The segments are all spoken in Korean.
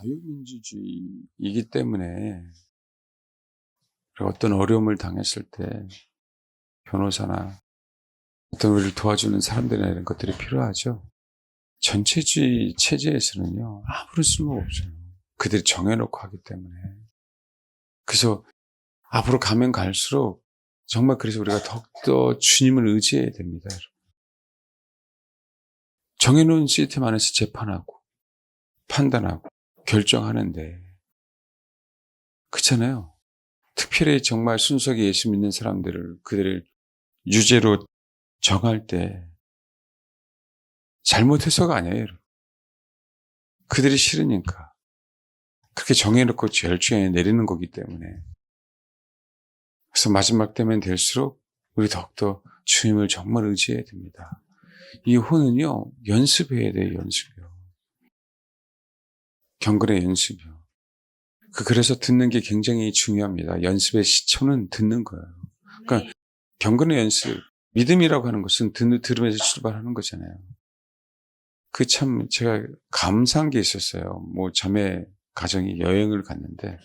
자유민주주의이기 때문에 어떤 어려움을 당했을 때 변호사나 어떤 우리를 도와주는 사람들이나 이런 것들이 필요하죠. 전체주의 체제에서는요, 아무런 쓸모가 없어요. 그들이 정해놓고 하기 때문에. 그래서 앞으로 가면 갈수록 정말 그래서 우리가 더욱더 주님을 의지해야 됩니다. 정해놓은 시스템 안에서 재판하고 판단하고 결정하는데 그렇잖아요. 특별히 정말 순수하게 예수 믿는 사람들을 그들을 유죄로 정할 때 잘못해서가 아니에요. 여러분. 그들이 싫으니까 그렇게 정해놓고 결정에 내리는 거기 때문에 그래서 마지막 때면 될수록 우리 더욱더 주님을 정말 의지해야 됩니다. 이 혼은요 연습해야 돼요. 연습이요. 경건의 연습이요. 그래서 듣는 게 굉장히 중요합니다. 연습의 시초는 듣는 거예요. 그러니까 경건의 연습, 믿음이라고 하는 것은 들으면서 출발하는 거잖아요. 그 참 제가 감사한 게 있었어요. 자매 가정이 여행을 갔는데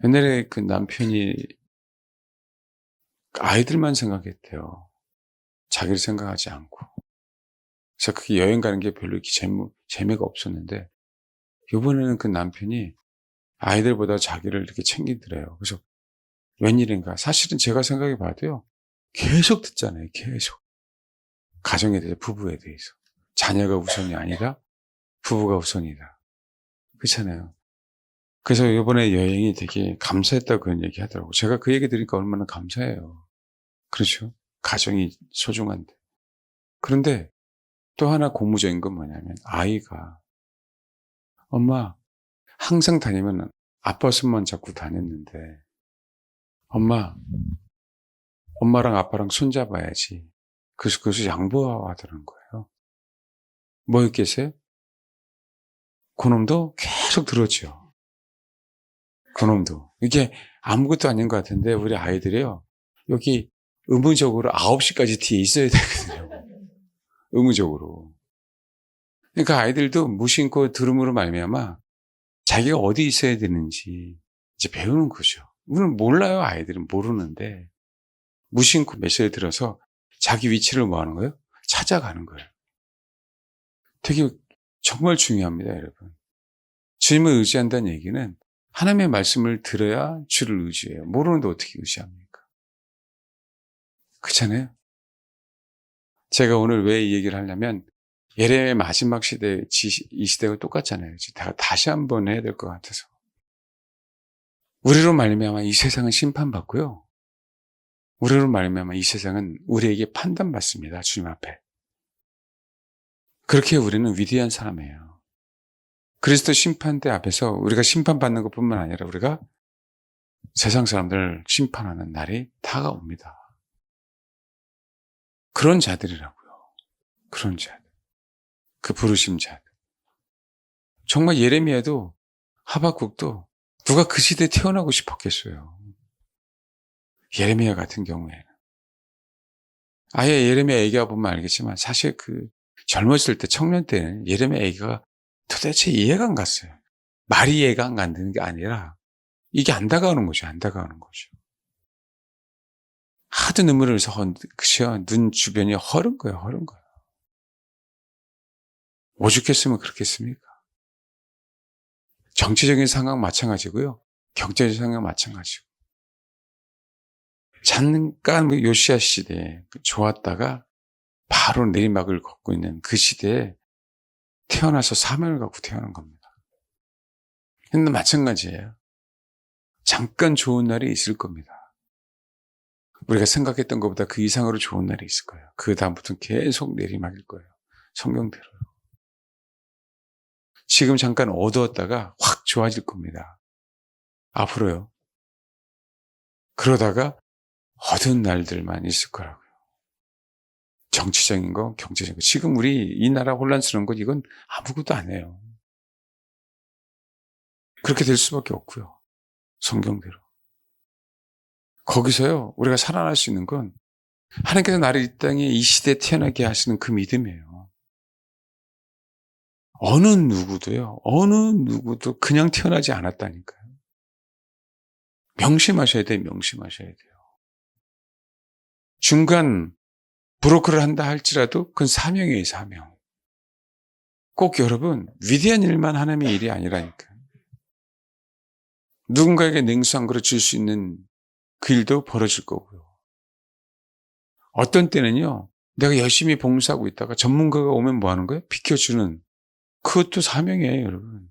옛날에 그 남편이 아이들만 생각했대요. 자기를 생각하지 않고. 그래서 그게 여행 가는 게 별로 이렇게 재미가 없었는데 이번에는 그 남편이 아이들보다 자기를 이렇게 챙기더래요. 그래서 웬일인가. 사실은 제가 생각해 봐도요. 계속 듣잖아요. 계속. 가정에 대해서, 부부에 대해서. 자녀가 우선이 아니라 부부가 우선이다. 그렇잖아요. 그래서 이번에 여행이 되게 감사했다고 그런 얘기 하더라고요. 제가 그 얘기 들으니까 얼마나 감사해요. 그렇죠? 가정이 소중한데. 그런데 또 하나 고무적인 건 뭐냐면 아이가 엄마 항상 다니면 아빠 손만 잡고 다녔는데 엄마랑 아빠랑 손잡아야지. 그래서 양보하더라는 거예요. 뭐였겠어요? 그놈도 계속 들었죠. 그놈도. 이게 아무것도 아닌 것 같은데 우리 아이들이요. 여기 의무적으로 9시까지 뒤에 있어야 되거든요. 의무적으로. 그러니까 아이들도 무심코 들음으로 말미암아 자기가 어디 있어야 되는지 이제 배우는 거죠. 우리는 몰라요. 아이들은 모르는데 무심코 메시지를 들어서 자기 위치를 뭐 하는 거예요? 찾아가는 거예요. 되게 정말 중요합니다, 여러분. 주님을 의지한다는 얘기는 하나님의 말씀을 들어야 주를 의지해요. 모르는데 어떻게 의지합니까? 그렇잖아요. 제가 오늘 왜 이 얘기를 하냐면 예레미야의 마지막 시대, 이 시대가 똑같잖아요. 다시 한번 해야 될 것 같아서. 우리로 말미암아 이 세상은 심판받고요. 우리로 말미암아 이 세상은 우리에게 판단받습니다. 주님 앞에. 그렇게 우리는 위대한 사람이에요. 그리스도 심판대 앞에서 우리가 심판받는 것뿐만 아니라 우리가 세상 사람들을 심판하는 날이 다가옵니다. 그런 자들이라고요. 그런 자들. 그 부르심 자들. 정말 예레미야도 하박국도 누가 그 시대에 태어나고 싶었겠어요. 예레미야 같은 경우에는. 아예 예레미야 얘기해 보면 알겠지만 사실 그 젊었을 때 청년 때는 예레미야 얘기가 도대체 이해가 안 갔어요. 말이 이해가 안 가는 게 아니라 이게 안 다가오는 거죠. 안 다가오는 거죠. 하도 눈물을 흘려서 눈 주변이 허른 거예요. 허른 거예요. 오죽했으면 그렇겠습니까? 정치적인 상황 마찬가지고요. 경제적 상황 마찬가지고. 잠깐 요시야 시대에 좋았다가 바로 내리막을 걷고 있는 그 시대에 태어나서 사명을 갖고 태어난 겁니다. 근데 마찬가지예요. 잠깐 좋은 날이 있을 겁니다. 우리가 생각했던 것보다 그 이상으로 좋은 날이 있을 거예요. 그 다음부터는 계속 내리막일 거예요. 성경대로요. 지금 잠깐 어두웠다가 확 좋아질 겁니다. 앞으로요. 그러다가 어두운 날들만 있을 거라고요. 정치적인 거, 경제적인 거. 지금 우리 이 나라 혼란스러운 것 이건 아무것도 안 해요. 그렇게 될 수밖에 없고요. 성경대로. 거기서요. 우리가 살아날 수 있는 건 하나님께서 나를 이 땅에 이 시대에 태어나게 하시는 그 믿음이에요. 어느 누구도 그냥 태어나지 않았다니까요. 명심하셔야 돼요. 명심하셔야 돼요. 중간 브로커를 한다 할지라도 그건 사명이에요. 사명. 꼭 여러분 위대한 일만 하나님의 일이 아니라니까요. 누군가에게 냉수한 그릇 줄 수 있는 그 일도 벌어질 거고요. 어떤 때는요. 내가 열심히 봉사하고 있다가 전문가가 오면 뭐 하는 거예요? 비켜주는. 그것도 사명이에요. 여러분.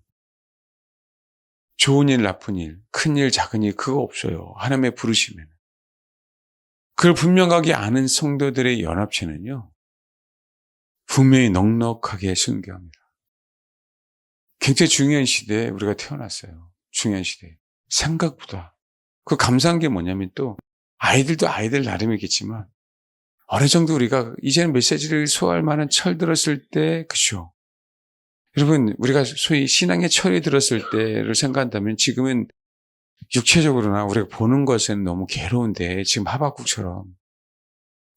좋은 일, 나쁜 일, 큰 일, 작은 일 그거 없어요. 하나님의 부르시면. 그걸 분명하게 아는 성도들의 연합체는요. 분명히 넉넉하게 순교합니다. 굉장히 중요한 시대에 우리가 태어났어요. 중요한 시대에. 생각보다. 그 감사한 게 뭐냐면 또 아이들도 아이들 나름이겠지만 어느 정도 우리가 이제는 메시지를 소화할 만한 철 들었을 때 그죠. 여러분 우리가 소위 신앙의 철이 들었을 때를 생각한다면 지금은 육체적으로나 우리가 보는 것에는 너무 괴로운데 지금 하박국처럼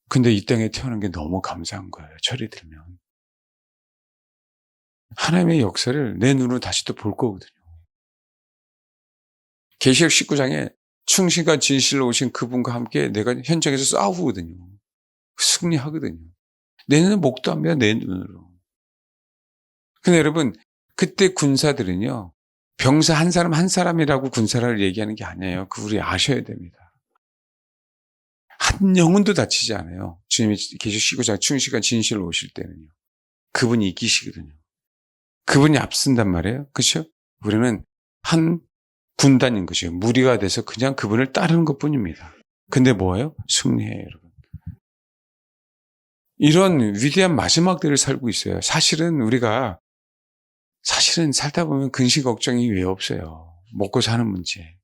근데 이 땅에 태어난 게 너무 감사한 거예요. 철이 들면. 하나님의 역사를 내 눈으로 다시 또 볼 거거든요. 계시록 19장에 충신과 진실로 오신 그분과 함께 내가 현장에서 싸우거든요. 승리하거든요. 내 눈은 목도 안 매요. 내 눈으로. 근데 여러분 그때 군사들은요. 병사 한 사람 한 사람이라고 군사를 얘기하는 게 아니에요. 그거 우리 아셔야 됩니다. 한 영혼도 다치지 않아요. 주님이 계시록 19장 충신과 진실로 오실 때는요. 그분이 이기시거든요. 그분이 앞선단 말이에요. 그렇죠? 우리는 한 군단인 것이에요. 무리가 돼서 그냥 그분을 따르는 것뿐입니다. 근데 뭐예요? 승리해요, 여러분. 이런 위대한 마지막 때를 살고 있어요. 사실은 살다 보면 근심 걱정이 왜 없어요. 먹고 사는 문제.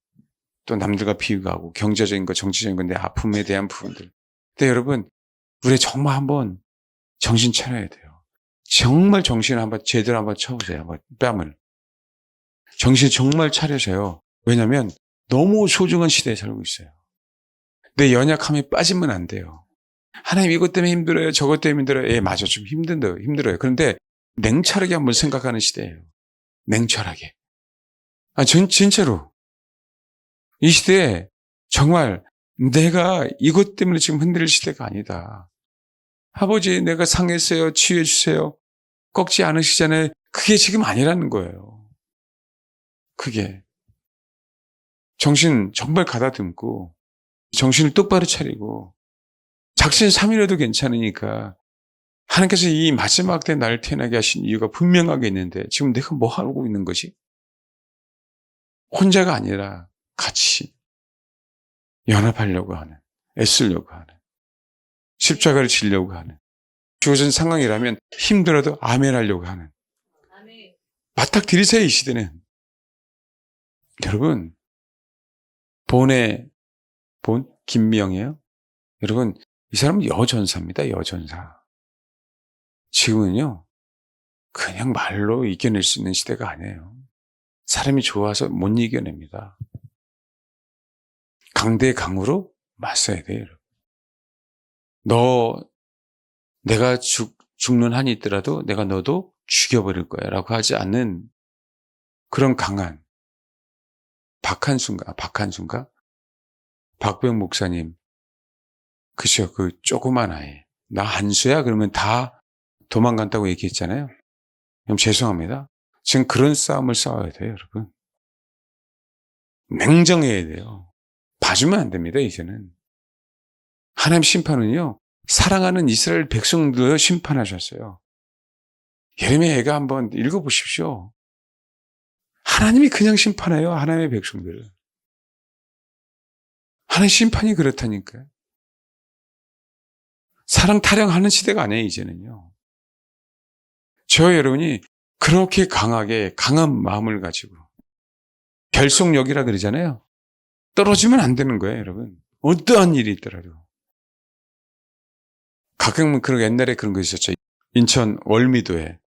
또 남들과 비교하고 경제적인 거, 정치적인 건 내 아픔에 대한 부분들. 근데 여러분, 우리 정말 한번 정신 차려야 돼요. 정말 정신을 한번 제대로 한번 쳐보세요. 한번 뺨을. 정신 정말 차려서요. 왜냐하면 너무 소중한 시대에 살고 있어요. 내 연약함에 빠지면 안 돼요. 하나님 이것 때문에 힘들어요. 저것 때문에 힘들어요. 예, 맞아. 좀 힘들어요. 그런데 냉철하게 한번 생각하는 시대예요. 냉철하게. 진짜로. 이 시대에 정말 내가 이것 때문에 지금 흔들릴 시대가 아니다. 아버지 내가 상했어요. 치유해 주세요. 꺾지 않으시잖아요. 그게 지금 아니라는 거예요. 그게. 정신 정말 가다듬고 정신을 똑바로 차리고 작심 삼일해도 괜찮으니까 하나님께서 이 마지막 때 나를 태어나게 하신 이유가 분명하게 있는데 지금 내가 뭐 하고 있는 것이? 혼자가 아니라 같이 연합하려고 하는, 애쓰려고 하는, 십자가를 지려고 하는, 주어진 상황이라면 힘들어도 아멘 하려고 하는. 맞닥 들이세요, 이 시대는. 여러분, 본 김미영이에요. 여러분, 이 사람은 여전사입니다, 여전사. 지금은요, 그냥 말로 이겨낼 수 있는 시대가 아니에요. 사람이 좋아서 못 이겨냅니다. 강대강으로 맞서야 돼요, 여러분. 내가 죽는 한이 있더라도 내가 너도 죽여버릴 거야 라고 하지 않는 그런 강한 박한순가 박병 목사님 그죠? 그 조그만 아이 나 한수야 그러면 다 도망간다고 얘기했잖아요. 그럼 죄송합니다. 지금 그런 싸움을 싸워야 돼요, 여러분. 냉정해야 돼요. 봐주면 안 됩니다, 이제는. 하나님 심판은요, 사랑하는 이스라엘 백성들을 심판하셨어요. 예레미야가 한번 읽어보십시오. 하나님이 그냥 심판해요, 하나님의 백성들을. 하나님 심판이 그렇다니까요. 사랑 타령하는 시대가 아니에요, 이제는요. 저 여러분이 그렇게 강한 마음을 가지고 결속력이라 그러잖아요. 떨어지면 안 되는 거예요, 여러분. 어떠한 일이 있더라도. 가끔은 옛날에 그런 거 있었죠. 인천 월미도에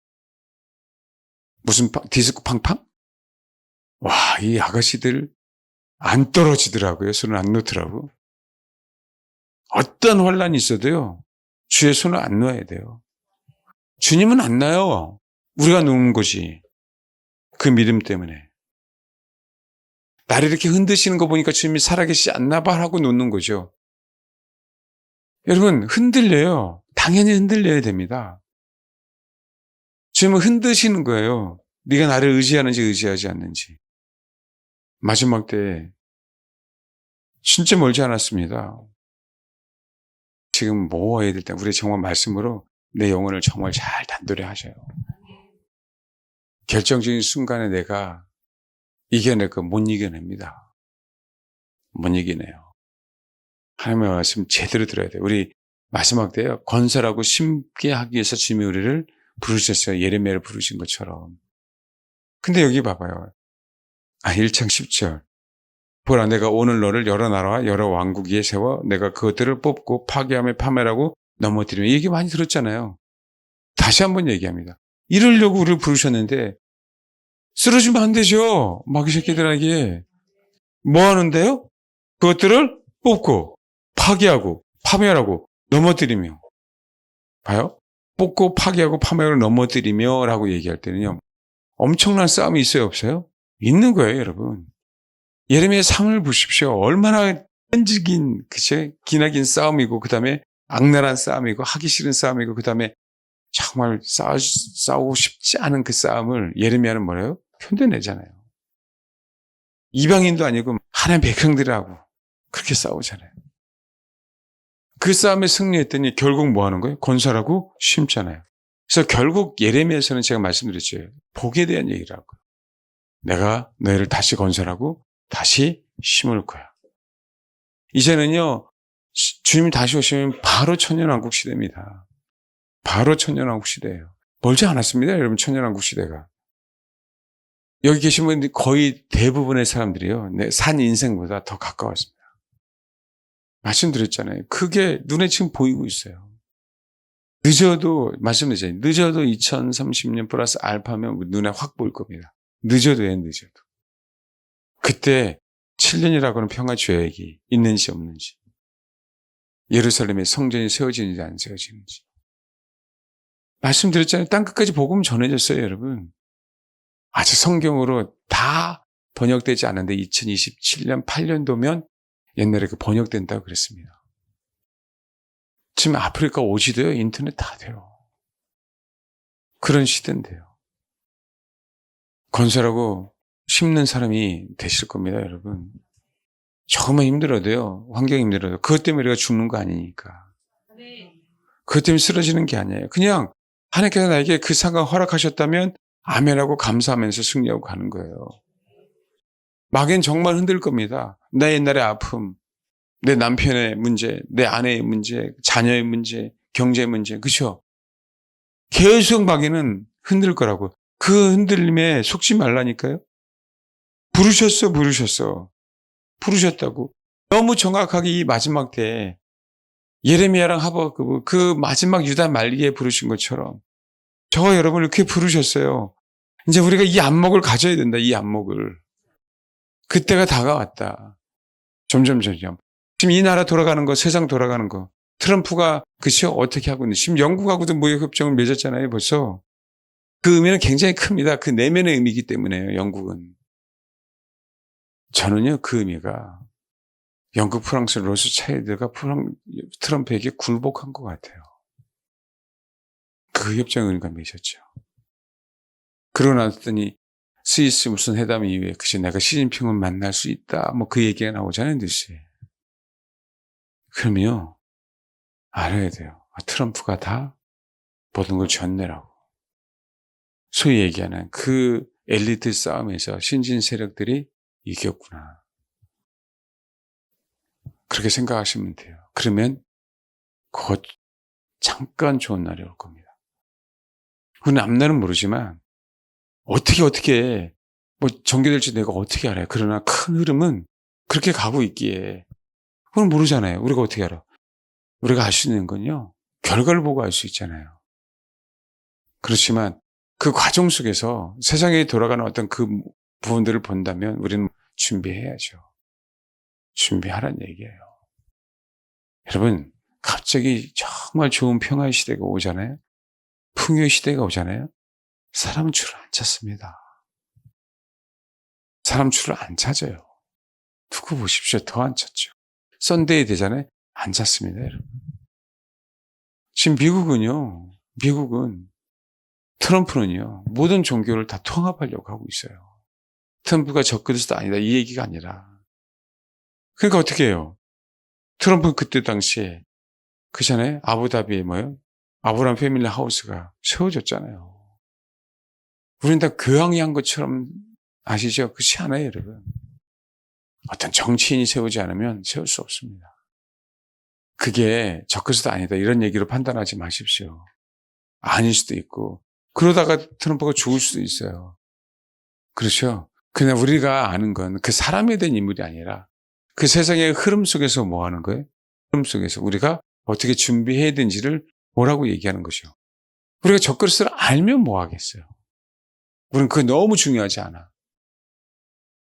무슨 디스코 팡팡? 와, 이 아가씨들 안 떨어지더라고요. 손을 안 놓더라고. 어떤 환란이 있어도요. 주의 손을 안 놓아야 돼요. 주님은 안 놔요. 우리가 놓는 거지. 그 믿음 때문에. 나를 이렇게 흔드시는 거 보니까 주님이 살아계시지 않나 봐 하고 놓는 거죠. 여러분, 흔들려요. 당연히 흔들려야 됩니다. 주님은 흔드시는 거예요. 네가 나를 의지하는지 의지하지 않는지. 마지막 때에 진짜 멀지 않았습니다. 지금 뭐 해야 될 때 우리 정말 말씀으로 내 영혼을 정말 잘 단도리 하셔요. 결정적인 순간에 내가 이겨낼 거 못 이겨냅니다. 못 이기네요. 하나님의 말씀 제대로 들어야 돼요. 우리 마지막 때요. 건설하고 심게 하기 위해서 주님이 우리를 부르셨어요. 예레미야를 부르신 것처럼. 근데 여기 봐봐요. 1장 10절. 보라, 내가 오늘 너를 여러 나라와 여러 왕국 위에 세워 내가 그것들을 뽑고 파괴하며 파멸하고 넘어뜨리며, 얘기 많이 들었잖아요. 다시 한번 얘기합니다. 이러려고 우리를 부르셨는데 쓰러지면 안 되죠. 마귀 새끼들에게. 뭐 하는데요? 그것들을 뽑고 파괴하고 파멸하고 넘어뜨리며. 봐요? 뽑고 파괴하고 파멸을 넘어뜨리며 라고 얘기할 때는요, 엄청난 싸움이 있어요, 없어요? 있는 거예요, 여러분. 예레미야 3을 보십시오. 얼마나 끈질긴, 그치? 기나긴 싸움이고, 그 다음에 악랄한 싸움이고, 하기 싫은 싸움이고, 그 다음에 정말 싸우고 싶지 않은 그 싸움을 예레미야는 뭐래요? 편뎌내잖아요. 이방인도 아니고 하나님 백성들하고 그렇게 싸우잖아요. 그 싸움에 승리했더니 결국 뭐 하는 거예요? 건설하고 심잖아요. 그래서 결국 예레미야에서는 제가 말씀드렸죠. 복에 대한 얘기를 하고요. 내가 너희를 다시 건설하고 다시 심을 거야. 이제는요, 주님이 다시 오시면 바로 천년왕국 시대입니다. 바로 천년왕국 시대예요. 멀지 않았습니다, 여러분. 천년왕국 시대가. 여기 계신 분들 거의 대부분의 사람들이요, 산 인생보다 더 가까웠습니다. 말씀드렸잖아요. 그게 눈에 지금 보이고 있어요. 늦어도, 말씀드렸잖아요. 늦어도 2030년 플러스 알파면 눈에 확 보일 겁니다. 늦어도. 그때 7년이라고 하는 평화주역이 있는지 없는지, 예루살렘에 성전이 세워지는지 안 세워지는지. 말씀드렸잖아요. 땅끝까지 복음 전해졌어요, 여러분. 아직 성경으로 다 번역되지 않은데 2027년 8년도면 옛날에 그 번역된다고 그랬습니다. 지금 아프리카 오지도요, 인터넷 다 돼요. 그런 시대인데요. 건설하고 심는 사람이 되실 겁니다, 여러분. 정말 힘들어도요, 환경이 힘들어도 그것 때문에 우리가 죽는 거 아니니까. 그것 때문에 쓰러지는 게 아니에요. 그냥 하나님께서 나에게 그 상황 허락하셨다면 아멘하고 감사하면서 승리하고 가는 거예요. 마귀는 정말 흔들 겁니다. 내 옛날의 아픔, 내 남편의 문제, 내 아내의 문제, 자녀의 문제, 경제의 문제, 그렇죠? 계속 마귀는 흔들 거라고. 그 흔들림에 속지 말라니까요. 부르셨다고. 너무 정확하게 이 마지막 때에 예레미야랑 하박국 그 마지막 유다 말기에 부르신 것처럼 저와 여러분을 이렇게 부르셨어요. 이제 우리가 이 안목을 가져야 된다. 이 안목을. 그때가 다가왔다. 점점. 지금 이 나라 돌아가는 거, 세상 돌아가는 거. 트럼프가 그쵸? 어떻게 하고 있는지. 지금 영국하고도 무역협정을 맺었잖아요, 벌써. 그 의미는 굉장히 큽니다. 그 내면의 의미이기 때문에요, 영국은. 저는요, 그 의미가 영국, 프랑스, 로스차일드가 트럼프에게 굴복한 것 같아요. 그 협정을 의미가 맺었죠. 그러고 났더니 스위스 무슨 회담 이후에 그치 내가 시진핑을 만날 수 있다 뭐 그 얘기가 나오잖아요, 뉴스에. 그러면요, 알아야 돼요. 트럼프가 다 모든 걸 전내라고. 소위 얘기하는 그 엘리트 싸움에서 신진 세력들이 이겼구나. 그렇게 생각하시면 돼요. 그러면 곧 잠깐 좋은 날이 올 겁니다. 우리는 앞날은 모르지만 어떻게 뭐 전개될지 내가 어떻게 알아요. 그러나 큰 흐름은 그렇게 가고 있기에 그건 모르잖아요. 우리가 어떻게 알아. 우리가 알 수 있는 건요, 결과를 보고 알 수 있잖아요. 그렇지만 그 과정 속에서 세상에 돌아가는 어떤 그 부분들을 본다면 우리는 준비해야죠. 준비하라는 얘기예요. 여러분, 갑자기 정말 좋은 평화의 시대가 오잖아요. 풍요의 시대가 오잖아요. 사람은 줄을 안 찾습니다. 사람 줄을 안 찾아요. 두고 보십시오. 더 안 찾죠. 썬데이 되잖아요. 안 찾습니다, 여러분. 지금 미국은 트럼프는요, 모든 종교를 다 통합하려고 하고 있어요. 트럼프가 적그리스도 아니다, 이 얘기가 아니라. 그러니까 어떻게 해요? 트럼프는 그때 당시에, 그 전에 아부다비에 아브라함 패밀리 하우스가 세워졌잖아요. 우리는 다 교황이 한 것처럼 아시죠? 그렇지 않아요, 여러분. 어떤 정치인이 세우지 않으면 세울 수 없습니다. 그게 적그리스도 아니다, 이런 얘기로 판단하지 마십시오. 아닐 수도 있고, 그러다가 트럼프가 죽을 수도 있어요. 그렇죠? 그냥 우리가 아는 건 그 사람에 대한 인물이 아니라 그 세상의 흐름 속에서 뭐 하는 거예요? 흐름 속에서 우리가 어떻게 준비해야 되는지를 뭐라고 얘기하는 것이요. 우리가 적그리스도를 알면 뭐 하겠어요? 우리는 그게 너무 중요하지 않아.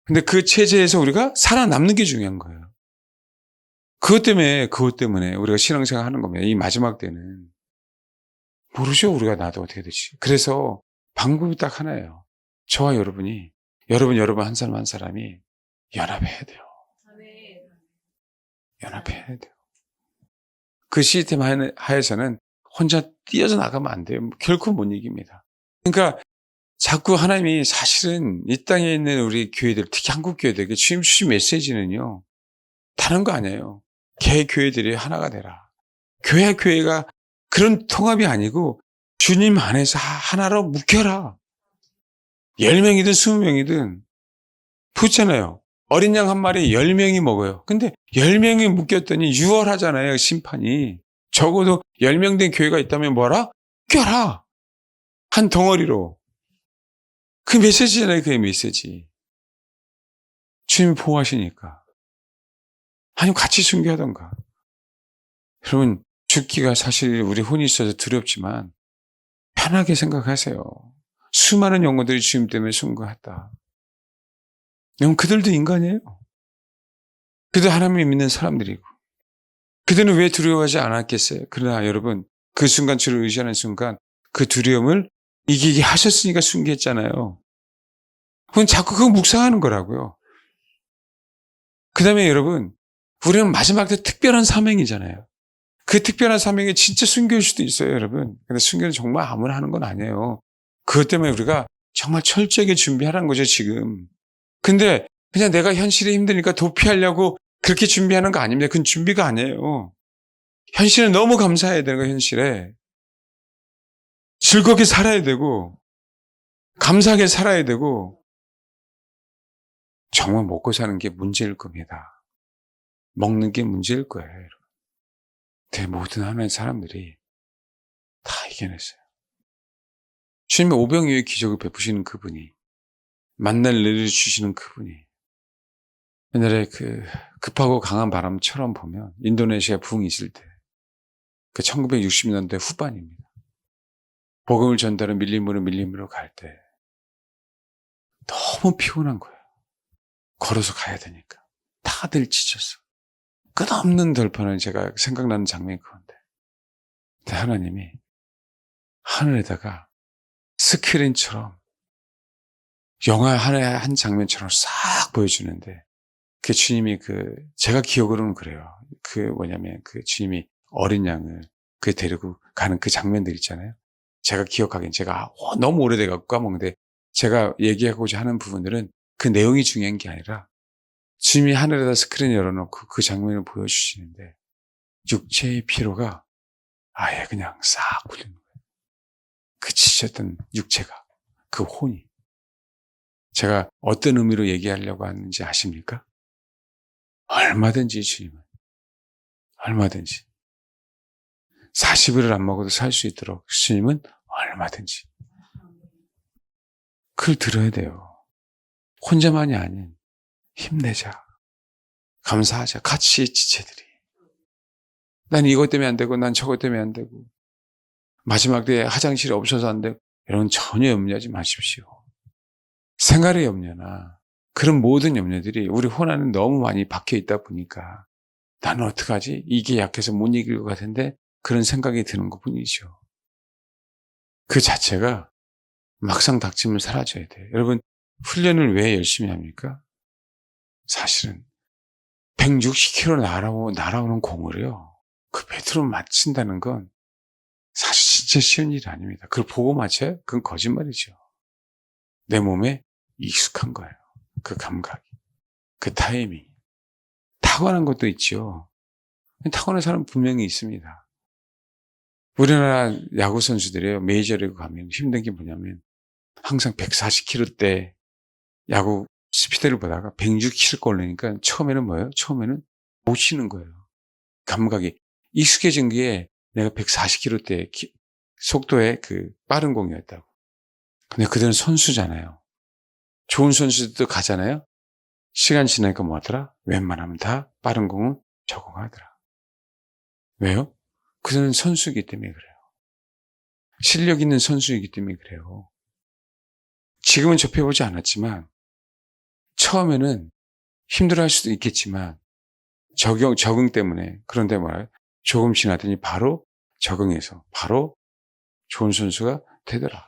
근데 그 체제에서 우리가 살아남는 게 중요한 거예요. 그것 때문에 우리가 신앙생활 하는 겁니다. 이 마지막 때는. 모르죠, 우리가 나도 어떻게 되지. 그래서 방법이 딱 하나예요. 저와 여러분 한 사람 한 사람이 연합해야 돼요. 연합해야 돼요. 그 시스템 하에서는 혼자 뛰어서 나가면 안 돼요. 결코 못 이깁니다. 그러니까 자꾸 하나님이 사실은 이 땅에 있는 우리 교회들, 특히 한국 교회들에게 주님 주신 메시지는요, 다른 거 아니에요. 개 교회들이 하나가 되라. 교회가 그런 통합이 아니고 주님 안에서 하나로 묶여라. 10명이든 20명이든 그렇잖아요. 어린 양 한 마리 10명이 먹어요. 근데 10명이 묶였더니 유월하잖아요, 심판이. 적어도 10명 된 교회가 있다면 뭐라? 묶여라. 한 덩어리로. 그 메시지잖아요, 그 메시지. 주님이 보호하시니까. 아니면 같이 순교하던가. 여러분, 죽기가 사실 우리 혼이 있어서 두렵지만 편하게 생각하세요. 수많은 영혼들이 주님 때문에 순교했다. 여러분, 그들도 인간이에요. 그들 하나님을 믿는 사람들이고. 그들은 왜 두려워하지 않았겠어요? 그러나 여러분, 그 순간 주를 의지하는 순간 그 두려움을 이기게 하셨으니까 순교했잖아요. 그건 자꾸 그거 묵상하는 거라고요. 그 다음에 여러분, 우리는 마지막 때 특별한 사명이잖아요. 그 특별한 사명이 진짜 순교일 수도 있어요, 여러분. 근데 순교는 정말 아무나 하는 건 아니에요. 그것 때문에 우리가 정말 철저하게 준비하라는 거죠, 지금. 근데 그냥 내가 현실이 힘드니까 도피하려고 그렇게 준비하는 거 아닙니다. 그건 준비가 아니에요. 현실은 너무 감사해야 되는 거예요, 현실에. 즐겁게 살아야 되고, 감사하게 살아야 되고, 정말 먹고 사는 게 문제일 겁니다. 먹는 게 문제일 거예요, 여러분. 모든 하나님의 사람들이 다 이겨냈어요. 주님의 오병이어의 기적을 베푸시는 그분이, 만날 내려주시는 그분이, 옛날에 급하고 강한 바람처럼 보면 인도네시아 부흥이 있을 때, 1960년대 후반입니다. 복음을 전달은 밀림으로 갈 때 너무 피곤한 거예요. 걸어서 가야 되니까. 다들 지쳤어. 끝없는 들판을 제가 생각나는 장면이 그건데. 근데 하나님이 하늘에다가 스크린처럼 영화 하나의 한 장면처럼 싹 보여주는데, 그 주님이 제가 기억으로는 그래요. 주님이 어린 양을 데리고 가는 그 장면들 있잖아요. 제가 기억하기엔 제가 너무 오래돼갖고 까먹는데, 제가 얘기하고자 하는 부분들은 그 내용이 중요한 게 아니라 주님이 하늘에다 스크린 열어놓고 그 장면을 보여주시는데, 육체의 피로가 아예 그냥 싹 풀리는 거예요. 그 지쳤던 육체가, 그 혼이. 제가 어떤 의미로 얘기하려고 하는지 아십니까? 얼마든지 주님은, 얼마든지 40일을 안 먹어도 살 수 있도록 주님은 얼마든지. 그걸 들어야 돼요. 혼자만이 아닌 힘내자, 감사하자, 같이 지체들이. 난 이것 때문에 안 되고, 난 저것 때문에 안 되고, 마지막 때에 화장실이 없어서 안 되고, 이런 전혀 염려하지 마십시오. 생활의 염려나 그런 모든 염려들이 우리 혼 안에 너무 많이 박혀 있다 보니까, 나는 어떡하지? 이게 약해서 못 이길 것 같은데, 그런 생각이 드는 것 뿐이죠. 그 자체가 막상 닥치면 사라져야 돼요. 여러분, 훈련을 왜 열심히 합니까? 사실은 160km 날아오는 공을요, 그 배트로 맞춘다는 건 사실 진짜 쉬운 일이 아닙니다. 그걸 보고 맞춰요? 그건 거짓말이죠. 내 몸에 익숙한 거예요. 그 감각이, 그 타이밍. 타고난 것도 있죠. 타고난 사람 분명히 있습니다. 우리나라 야구 선수들이요, 메이저리그 가면 힘든 게 뭐냐면 항상 140km대 야구 스피드를 보다가 160km 올리니까 처음에는 뭐예요? 처음에는 못 치는 거예요. 감각이 익숙해진 게 내가 140km대 속도의 그 빠른 공이었다고. 근데 그들은 선수잖아요. 좋은 선수들도 가잖아요. 시간 지나니까 뭐 하더라? 웬만하면 다 빠른 공은 적응하더라. 왜요? 그들은 선수이기 때문에 그래요. 실력 있는 선수이기 때문에 그래요. 지금은 접해보지 않았지만 처음에는 힘들어할 수도 있겠지만 적응 때문에, 그런데 뭐예요? 조금 지나더니 바로 적응해서 바로 좋은 선수가 되더라.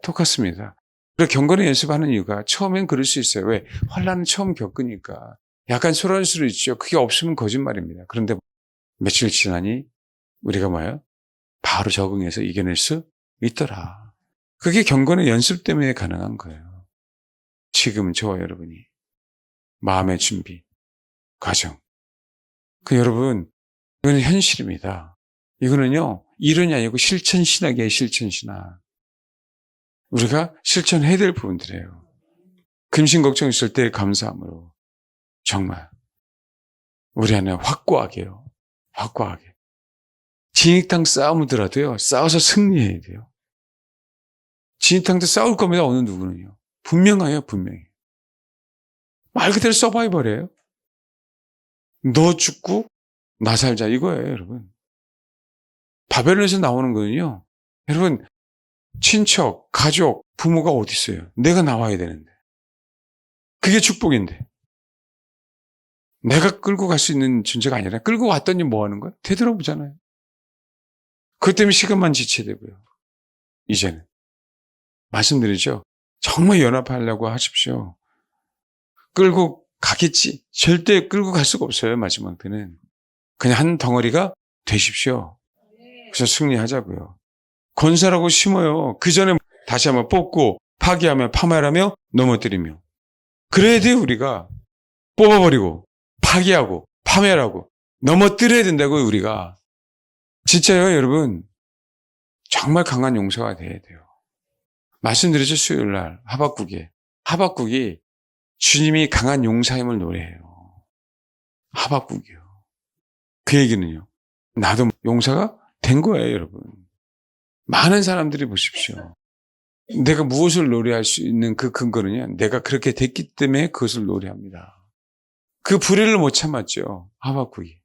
똑같습니다. 그래서 경건의 연습하는 이유가 처음엔 그럴 수 있어요. 왜? 환란은 처음 겪으니까 약간 소란스러워 있죠. 그게 없으면 거짓말입니다. 그런데 며칠 지나니 우리가 뭐예요? 바로 적응해서 이겨낼 수 있더라. 그게 경건의 연습 때문에 가능한 거예요. 지금은 저와 여러분이 마음의 준비, 과정. 여러분, 이거는 현실입니다. 이거는요, 이론이 아니고 실천 신학이에요, 실천 신학. 우리가 실천해야 될 부분들이에요. 근심 걱정 있을 때 감사함으로 정말 우리 안에 확고하게요. 확고하게. 진흙탕 싸움이더라도요, 싸워서 승리해야 돼요. 진흙탕도 싸울 겁니다, 어느 누구는요. 분명해요, 분명히. 말 그대로 서바이벌이에요. 너 죽고 나 살자 이거예요, 여러분. 바벨론에서 나오는 거는요, 여러분, 친척, 가족, 부모가 어디 있어요? 내가 나와야 되는데. 그게 축복인데. 내가 끌고 갈 수 있는 존재가 아니라 끌고 왔더니 뭐 하는 거야? 되돌아보잖아요. 그것 때문에 시간만 지체야 되고요. 이제는. 말씀드리죠. 정말 연합하려고 하십시오. 끌고 가겠지. 절대 끌고 갈 수가 없어요, 마지막 때는. 그냥 한 덩어리가 되십시오. 그래서 승리하자고요. 건설하고 심어요. 그 전에 다시 한번 뽑고 파괴하며 파멸하며 넘어뜨리며. 그래야 돼요, 우리가. 뽑아버리고 파괴하고 파멸하고 넘어뜨려야 된다고요, 우리가. 진짜요, 여러분. 정말 강한 용사가 돼야 돼요. 말씀드렸죠, 수요일 날 하박국이 주님이 강한 용사임을 노래해요. 하박국이요. 그 얘기는요, 나도 용사가 된 거예요, 여러분. 많은 사람들이 보십시오. 내가 무엇을 노래할 수 있는 그 근거는요, 내가 그렇게 됐기 때문에 그것을 노래합니다. 그 불의를 못 참았죠, 하박국이.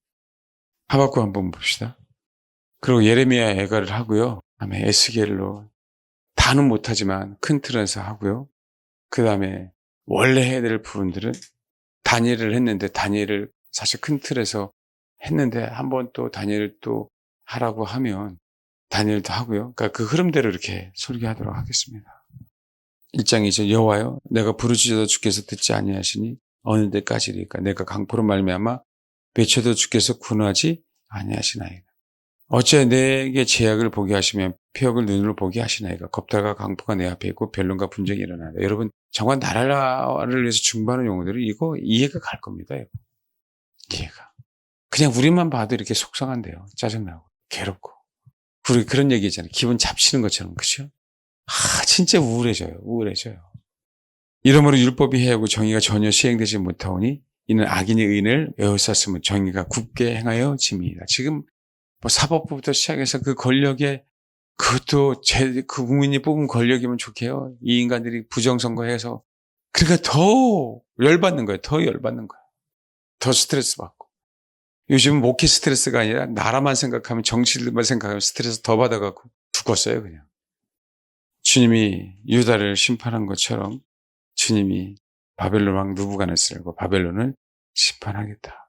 하박국 한번 봅시다. 그리고 예레미야 애가를 하고요. 그다음에 에스겔로 다는 못하지만 큰 틀에서 하고요. 그 다음에 원래 해야 될 부분들은 다니엘을 했는데, 다니엘을 사실 큰 틀에서 했는데 한번 또 다니엘을 또 하라고 하면 다니엘도 하고요. 그러니까 그 흐름대로 이렇게 설교하도록 하겠습니다. 1장 2절 여호와여 내가 부르짖어도 주께서 듣지 아니하시니 어느 때까지리까 내가 강포로 말미암아 외쳐도 주께서 군하지 아니하시나이다. 어째 내게 제약을 보게 하시면 폐역을 눈으로 보게 하시나이까. 겁탈과 강포가 내 앞에 있고 변론과 분쟁이 일어나다. 여러분 정말 나라를 위해서 중보하는 용어들이 이거 이해가 갈 겁니다. 이거. 이해가. 그냥 우리만 봐도 이렇게 속상한데요. 짜증나고 괴롭고. 우리 그런 얘기 있잖아요. 기분 잡치는 것처럼. 그렇죠? 진짜 우울해져요. 이러므로 율법이 해하고 정의가 전혀 시행되지 못하오니 이는 악인의 의인을 에워쌌으면 정의가 굽게 행하여 짐이다. 지금 뭐 사법부부터 시작해서 그 권력에, 그것도 그 국민이 뽑은 권력이면 좋게요. 이 인간들이 부정선거해서. 그러니까 더 열받는 거예요. 더 스트레스 받고. 요즘은 목회 스트레스가 아니라 나라만 생각하면, 정치들만 생각하면 스트레스 더 받아갖고 죽었어요, 그냥. 주님이 유다를 심판한 것처럼 주님이 바벨론 왕 느부갓네살과 바벨론을 심판하겠다.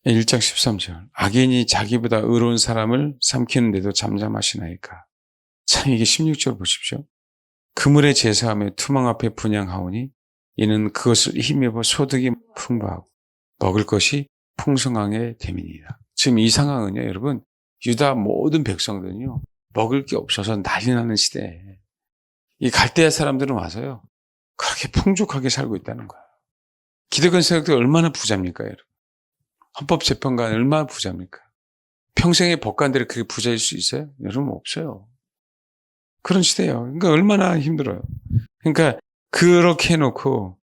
1장 13절 악인이 자기보다 의로운 사람을 삼키는데도 잠잠하시나이까. 참 이게 16절 보십시오. 그물에 제사하며 투망 앞에 분양하오니 이는 그것을 힘입어 소득이 풍부하고 먹을 것이 풍성하게 됨이니라. 지금 이 상황은요, 여러분, 유다 모든 백성들은요, 먹을 게 없어서 난리 나는 시대에 이 갈대아 사람들은 와서요, 그렇게 풍족하게 살고 있다는 거예요. 기득권 세력들 얼마나 부자입니까, 여러분? 헌법재판관 얼마나 부자입니까? 평생의 법관들이 그렇게 부자일 수 있어요? 여러분, 없어요. 그런 시대예요. 그러니까 얼마나 힘들어요. 그러니까 그렇게 해놓고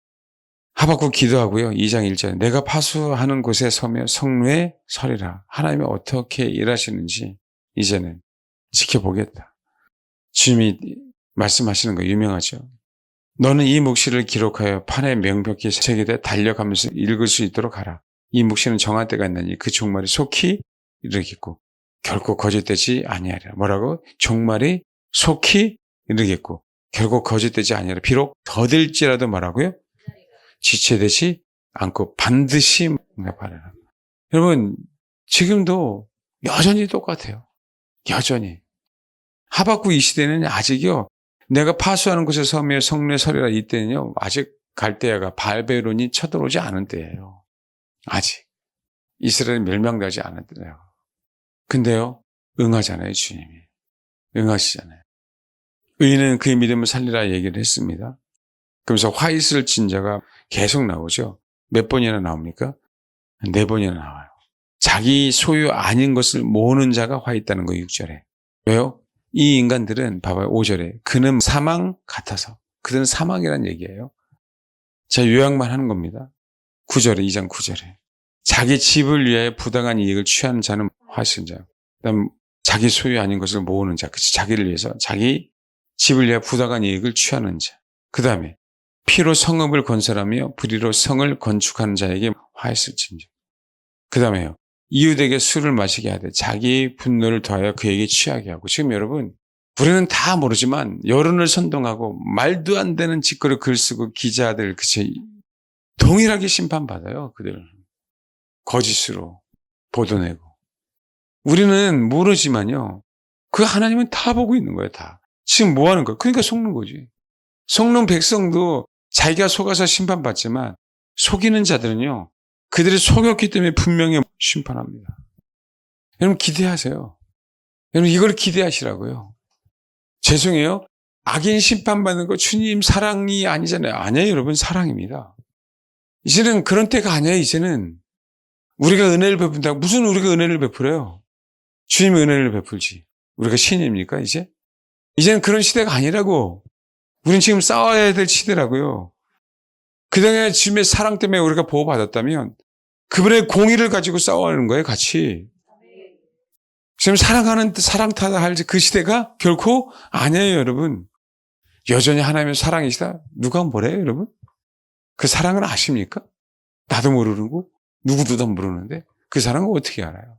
하박국 기도하고요. 2장 1절 내가 파수하는 곳에 서며 성루에 서리라. 하나님이 어떻게 일하시는지 이제는 지켜보겠다. 주님이 말씀하시는 거 유명하죠. 너는 이 묵시를 기록하여 판에 명백히 새기되 달려가면서 읽을 수 있도록 하라. 이 묵시는 정한 때가 있나니 그 종말이 속히 이르겠고 결코 거짓되지 아니하리라. 뭐라고? 종말이 속히 이르겠고 결국 거짓되지 아니하리라. 비록 더딜지라도 말하고요. 지체되지 않고 반드시 응답하리라. 여러분 지금도 여전히 똑같아요. 여전히. 하박국 이 시대는 아직요. 내가 파수하는 곳에 서며 성루에 서리라 이때는요. 아직 갈대아가 바벨론이 쳐들어오지 않은 때예요. 아직. 이스라엘이 멸망되지 않은 때예요. 근데요. 응하잖아요. 주님이. 응하시잖아요. 의인은 그의 믿음을 살리라 얘기를 했습니다. 그러면서 화 있을 진자가 계속 나오죠. 몇 번이나 나옵니까? 4번이나 나와요. 자기 소유 아닌 것을 모으는 자가 화 있다는 거 6절에. 왜요? 이 인간들은 봐봐요. 5절에 그는 사망 같아서. 그들은 사망이란 얘기예요. 자, 요약만 하는 겁니다. 9절에 2장 9절에 자기 집을 위하여 부당한 이익을 취하는 자는 화 있을 자. 그다음 자기 소유 아닌 것을 모으는 자. 그치? 자기를 위해서 자기 집을 위하여 부당한 이익을 취하는 자. 그 다음에 피로 성읍을 건설하며 불의로 성을 건축하는 자에게 화했을진저. 그 다음에요. 이웃에게 술을 마시게 하되 자기 분노를 더하여 그에게 취하게 하고. 지금 여러분 우리는 다 모르지만 여론을 선동하고 말도 안 되는 짓거리 글 쓰고 기자들 그치 동일하게 심판받아요. 그들은 거짓으로 보도내고. 우리는 모르지만요. 그 하나님은 다 보고 있는 거예요. 다. 지금 뭐 하는 거예요? 그러니까 속는 거지. 속는 백성도 자기가 속아서 심판받지만 속이는 자들은요. 그들이 속였기 때문에 분명히 심판합니다. 여러분 기대하세요. 여러분 이걸 기대하시라고요. 죄송해요. 악인 심판받는 거 주님 사랑이 아니잖아요. 아니에요. 여러분 사랑입니다. 이제는 그런 때가 아니에요. 이제는 우리가 은혜를 베푼다고. 무슨 우리가 은혜를 베풀어요? 주님이 은혜를 베풀지. 우리가 신입니까 이제? 이제는 그런 시대가 아니라고. 우린 지금 싸워야 될 시대라고요. 그동안 주님의 사랑 때문에 우리가 보호받았다면 그분의 공의를 가지고 싸워하는 거예요. 같이. 지금 사랑하는 사랑 타다 할 그 시대가 결코 아니에요. 여러분. 여전히 하나님의 사랑이시다. 누가 뭐래요 여러분? 그 사랑을 아십니까? 나도 모르고 누구도 모르는데 그 사랑을 어떻게 알아요?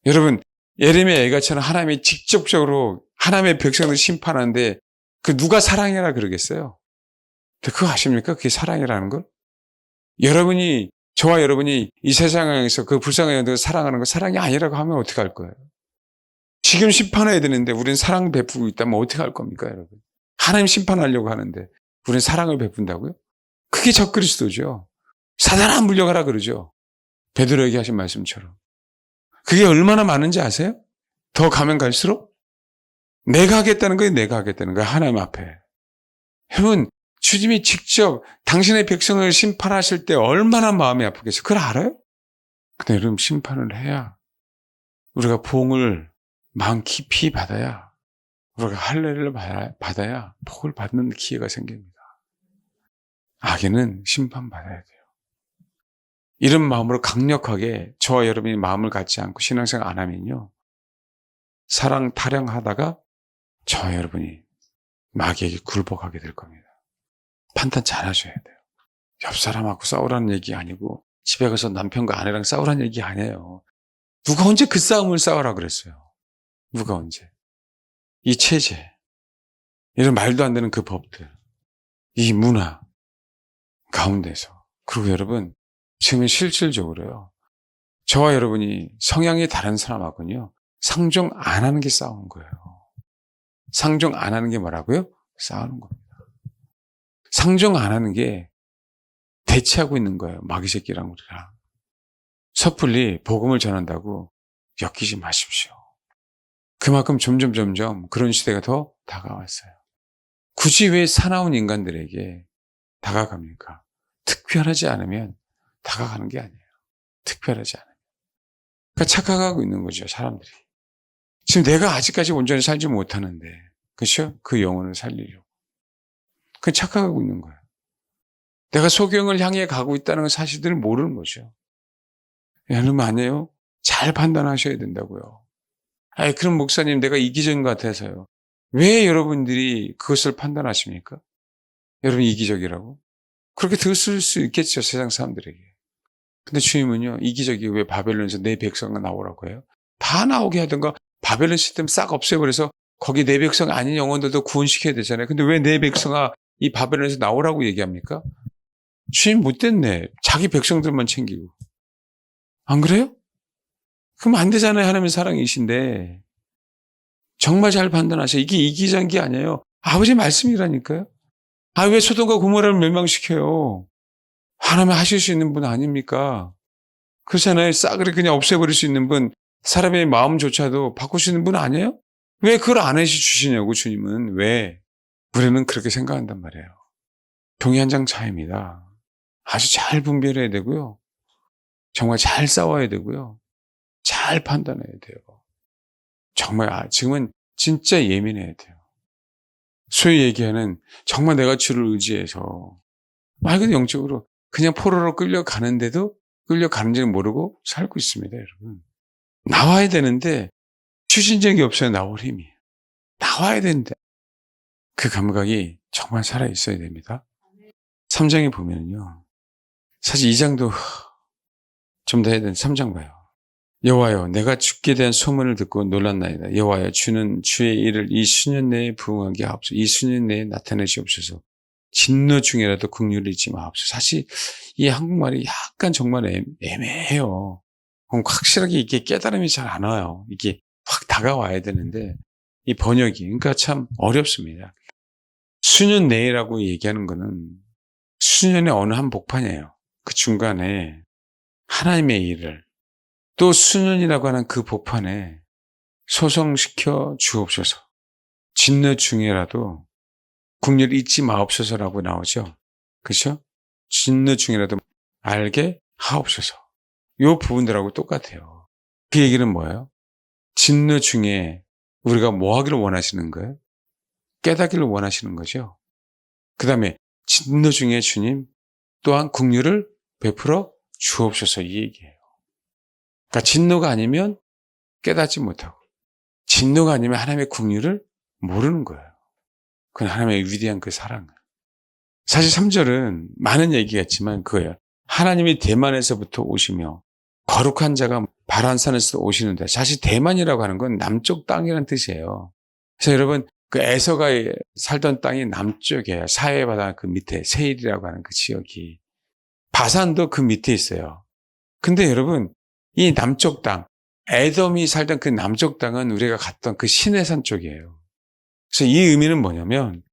여러분 예레미야 애가처럼 하나님이 직접적으로 하나님의 백성을 심판하는데 그 누가 사랑이라 그러겠어요? 그거 아십니까? 그게 사랑이라는 걸? 여러분이 저와 여러분이 이 세상에서 그 불쌍한 영들을 사랑하는 거 사랑이 아니라고 하면 어떻게 할 거예요? 지금 심판해야 되는데 우리는 사랑을 베푸고 있다면 어떻게 할 겁니까 여러분? 하나님 심판하려고 하는데 우리는 사랑을 베푼다고요? 그게 적그리스도죠. 사단아 물려가라 그러죠. 베드로에게 하신 말씀처럼. 그게 얼마나 많은지 아세요? 더 가면 갈수록 내가 하겠다는 거예요. 내가 하겠다는 거예요. 하나님 앞에. 여러분 주님이 직접 당신의 백성을 심판하실 때 얼마나 마음이 아프겠어요. 그걸 알아요? 근데 여러분 심판을 해야 우리가 봉을 마음 깊이 받아야 우리가 할례를 받아야 복을 받는 기회가 생깁니다. 악인은 심판받아야 돼요. 이런 마음으로 강력하게 저와 여러분이 마음을 갖지 않고 신앙생활 안 하면요. 사랑 타령하다가 저와 여러분이 마귀에게 굴복하게 될 겁니다. 판단 잘 하셔야 돼요. 옆 사람하고 싸우라는 얘기 아니고 집에 가서 남편과 아내랑 싸우라는 얘기 아니에요. 누가 언제 그 싸움을 싸우라 그랬어요? 누가 언제? 이 체제, 이런 말도 안 되는 그 법들, 이 문화 가운데서. 그리고 여러분 지금 실질적으로요. 저와 여러분이 성향이 다른 사람하고는요. 상종 안 하는 게 싸우는 거예요. 상종 안 하는 게 뭐라고요? 싸우는 겁니다. 상종 안 하는 게 대치하고 있는 거예요. 마귀 새끼랑 우리랑. 섣불리 복음을 전한다고 엮이지 마십시오. 그만큼 점점 그런 시대가 더 다가왔어요. 굳이 왜 사나운 인간들에게 다가갑니까? 특별하지 않으면 다가가는 게 아니에요. 특별하지 않으면. 그러니까 착각하고 있는 거죠, 사람들이. 지금 내가 아직까지 온전히 살지 못하는데, 그렇죠? 그 영혼을 살리려고. 그 착각하고 있는 거예요. 내가 소경을 향해 가고 있다는 사실들을 모르는 거죠. 여러분 아니에요? 잘 판단하셔야 된다고요. 아니, 그럼 목사님 내가 이기적인 것 같아서요. 왜 여러분들이 그것을 판단하십니까? 여러분 이기적이라고? 그렇게 들을 수 있겠죠, 세상 사람들에게. 근데 주님은요, 이기적이 왜 바벨론에서 내 백성을 나오라고 해요? 다 나오게 하든가 바벨론 시스템 싹 없애버려서 거기 내 백성 아닌 영혼들도 구원시켜야 되잖아요. 근데 왜 내 백성아 이 바벨론에서 나오라고 얘기합니까? 주님 못됐네. 자기 백성들만 챙기고. 안 그래요? 그럼 안 되잖아요. 하나님의 사랑이신데. 정말 잘 판단하세요. 이게 이기적인 게 아니에요. 아버지 말씀이라니까요. 아, 왜 소돔과 고모라를 멸망시켜요? 하나님 하실 수 있는 분 아닙니까? 그렇잖아요. 싸그리 그냥 없애버릴 수 있는 분, 사람의 마음조차도 바꿀 수 있는 분 아니에요? 왜 그걸 안 해주시냐고, 주님은. 왜? 우리는 그렇게 생각한단 말이에요. 종이 한 장 차이입니다. 아주 잘 분별해야 되고요. 정말 잘 싸워야 되고요. 잘 판단해야 돼요. 정말 지금은 진짜 예민해야 돼요. 소위 얘기하는 정말 내가 주를 의지해서 말 그대로 영적으로 그냥 포로로 끌려가는데도 끌려가는지는 모르고 살고 있습니다, 여러분. 나와야 되는데 추진력이 없어요, 나올 힘이. 나와야 되는데 그 감각이 정말 살아있어야 됩니다. 3장에 보면요. 사실 2장도 좀 더 해야 되는데 3장 봐요. 여호와여, 내가 주께 대한 소문을 듣고 놀랐나이다. 여호와여, 주는 주의 일을 이 수년 내에 부응하게 하옵소서. 이 수년 내에 나타내시옵소서. 진노 중이라도 긍휼을 잊지 마옵소서. 사실 이 한국말이 약간 정말 애매해요. 확실하게 이게 깨달음이 잘 안 와요. 이게 확 다가와야 되는데 이 번역이 그러니까 참 어렵습니다. 수년 내라고 얘기하는 거는 수년의 어느 한 복판이에요. 그 중간에 하나님의 일을 또 수년이라고 하는 그 복판에 소성시켜 주옵소서. 진노 중에라도 긍휼 잊지 마옵소서라고 나오죠. 그렇죠? 진노 중이라도 알게 하옵소서. 이 부분들하고 똑같아요. 그 얘기는 뭐예요? 진노 중에 우리가 뭐 하기를 원하시는 거예요? 깨닫기를 원하시는 거죠. 그 다음에 진노 중에 주님 또한 긍휼을 베풀어 주옵소서 이 얘기예요. 그러니까 진노가 아니면 깨닫지 못하고 진노가 아니면 하나님의 긍휼을 모르는 거예요. 그건 하나님의 위대한 그 사랑을. 사실 3절은 많은 얘기가 있지만 그거예요. 하나님이 대만에서부터 오시며 거룩한 자가 바란산에서 오시는데 사실 대만이라고 하는 건 남쪽 땅이라는 뜻이에요. 그래서 여러분 그 에서가 살던 땅이 남쪽이에요. 사해바다 그 밑에 세일이라고 하는 그 지역이. 바산도 그 밑에 있어요. 근데 여러분 이 남쪽 땅 에돔이 살던 그 남쪽 땅은 우리가 갔던 그 시내산 쪽이에요. 그래서 이 의미는 뭐냐면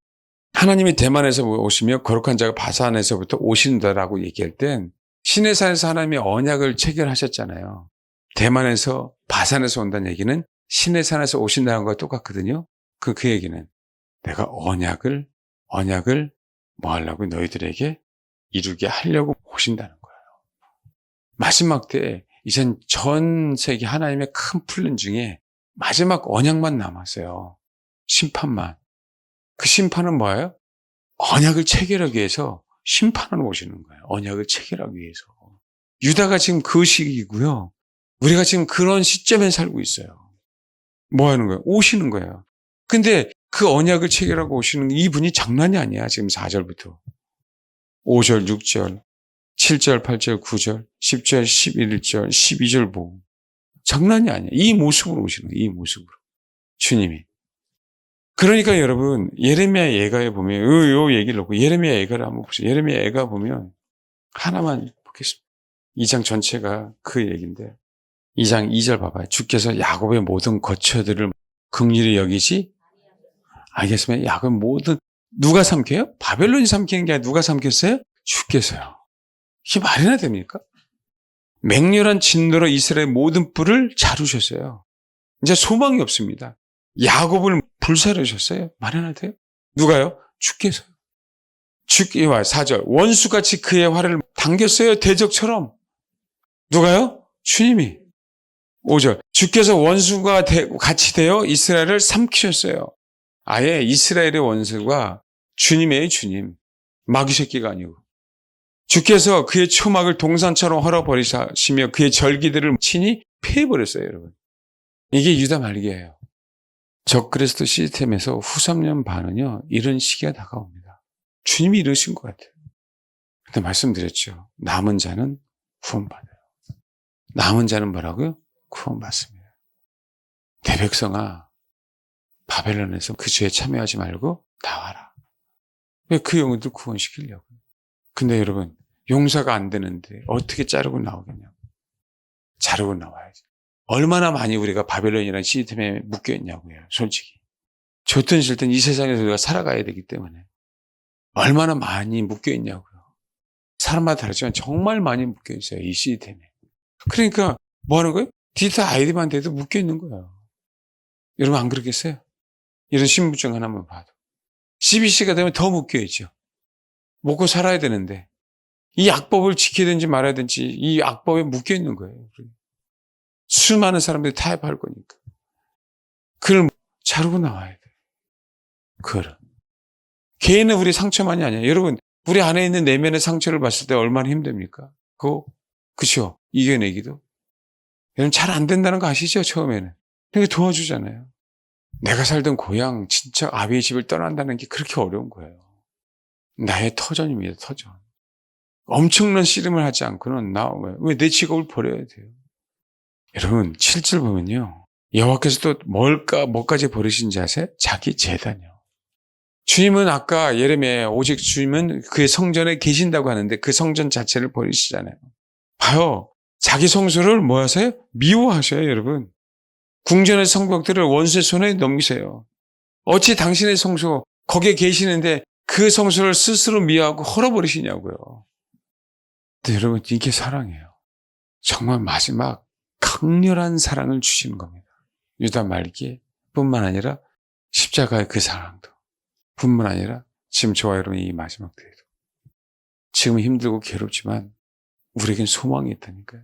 하나님이 대만에서 오시며 거룩한 자가 바산에서부터 오신다라고 얘기할 땐 시내산에서 하나님이 언약을 체결하셨잖아요. 대만에서 바산에서 온다는 얘기는 시내산에서 오신다는 것과 똑같거든요. 그 얘기는 내가 언약을 뭐 하려고 너희들에게 이루게 하려고 오신다는 거예요. 마지막 때 이젠 전 세계 하나님의 큰 플랜 중에 마지막 언약만 남았어요. 심판만. 그 심판은 뭐예요? 언약을 체결하기 위해서 심판을 오시는 거예요. 언약을 체결하기 위해서. 유다가 지금 그 시기이고요. 우리가 지금 그런 시점에 살고 있어요. 뭐 하는 거예요? 오시는 거예요. 근데 그 언약을 체결하고 오시는 이분이 장난이 아니야. 지금 4절부터. 5절, 6절, 7절, 8절, 9절, 10절, 11절, 12절 보고. 장난이 아니야. 이 모습으로 오시는 거예요. 이 모습으로. 주님이. 그러니까 여러분 예레미야 예가에 보면 요 얘기를 놓고 예레미야 예가를 한번 보세요. 예레미야 예가 보면 하나만 보겠습니다. 2장 전체가 그 얘기인데 2장 2절 봐봐요. 주께서 야곱의 모든 거처들을 긍휼히 여기지 알겠으면 약은 모든 누가 삼켜요? 바벨론이 삼키는 게 아니라 누가 삼켰어요? 주께서요. 이게 말이나 됩니까? 맹렬한 진노로 이스라엘 모든 뿔을 자르셨어요. 이제 소망이 없습니다. 야곱을 불사르셨어요. 말이나 돼요? 누가요? 주께서요. 주께와 4절 원수같이 그의 활을 당겼어요. 대적처럼. 누가요? 주님이. 5절 주께서 원수가 같이 되어 이스라엘을 삼키셨어요. 아예 이스라엘의 원수가 주님의 주님, 마귀 새끼가 아니고 주께서 그의 초막을 동산처럼 헐어버리시며 그의 절기들을 친히 패해버렸어요. 여러분. 이게 유다 말기예요. 적그리스도 시스템에서 후 3년 반은요 이런 시기가 다가옵니다. 주님이 이러신 것 같아요. 근데 말씀드렸죠. 남은 자는 구원받아요. 남은 자는 뭐라고요? 구원받습니다. 내 백성아, 바벨론에서 그 죄에 참여하지 말고 나와라. 왜 그 영혼들 구원시키려고요? 근데 여러분, 용서가 안 되는데 어떻게 자르고 나오겠냐고. 자르고 나와야지. 얼마나 많이 우리가 바벨론이라는 시스템에 묶여있냐고요. 솔직히. 좋든 싫든 이 세상에서 우리가 살아가야 되기 때문에 얼마나 많이 묶여있냐고요. 사람마다 다르지만 정말 많이 묶여있어요. 이 시스템에. 그러니까 뭐 하는 거예요? 디지털 아이디만 돼도 묶여있는 거예요. 여러분 안 그러겠어요? 이런 신분증 하나만 봐도. CBC가 되면 더 묶여있죠. 먹고 살아야 되는데 이 악법을 지켜야 되는지 말아야 되는지 이 악법에 묶여있는 거예요. 수많은 사람들이 타협할 거니까. 그걸 자르고 나와야 돼요. 그거를. 개인은 우리 상처만이 아니에요. 여러분, 우리 안에 있는 내면의 상처를 봤을 때 얼마나 힘듭니까? 그쵸? 이겨내기도. 여러분, 잘 안 된다는 거 아시죠? 처음에는. 그러니까 도와주잖아요. 내가 살던 고향, 친척, 아비의 집을 떠난다는 게 그렇게 어려운 거예요. 나의 터전입니다, 터전. 엄청난 씨름을 하지 않고는 왜 내 직업을 버려야 돼요? 여러분, 7절 보면요. 여호와께서 또 뭐까지 버리신지 아세요? 자기 제단이요. 주님은 아까 예레미야에 오직 주님은 그의 성전에 계신다고 하는데 그 성전 자체를 버리시잖아요. 봐요. 자기 성소를 뭐 하세요? 미워하셔요, 여러분. 궁전의 성벽들을 원수의 손에 넘기세요. 어찌 당신의 성소, 거기에 계시는데 그 성소를 스스로 미워하고 헐어버리시냐고요. 근데 여러분, 이게 사랑이에요. 정말 마지막 강렬한 사랑을 주시는 겁니다. 유다 말기 뿐만 아니라 십자가의 그 사랑도 뿐만 아니라 지금 저와 여러분이 이 마지막 때에도 지금 힘들고 괴롭지만 우리에겐 소망이 있다니까요.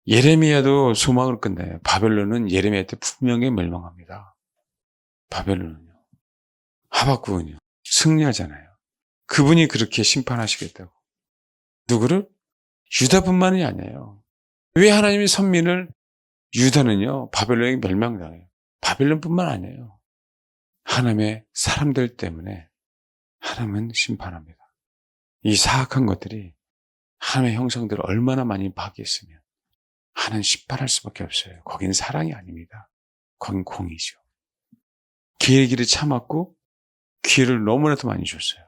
예레미야도 소망을 끝내요. 바벨론은 예레미야 때 분명히 멸망합니다. 바벨론은요. 하박국은요. 승리하잖아요. 그분이 그렇게 심판하시겠다고. 누구를? 유다뿐만이 아니에요. 왜 하나님이 선민을 유다는요. 바벨론에게 멸망당해요. 바벨론뿐만 아니에요. 하나님의 사람들 때문에 하나님은 심판합니다. 이 사악한 것들이 하나님의 형상들을 얼마나 많이 파괴했으면 하나님 심판할 수밖에 없어요. 거기는 사랑이 아닙니다. 거긴 공의죠. 기회 길을 참았고 기회를 너무나도 많이 줬어요.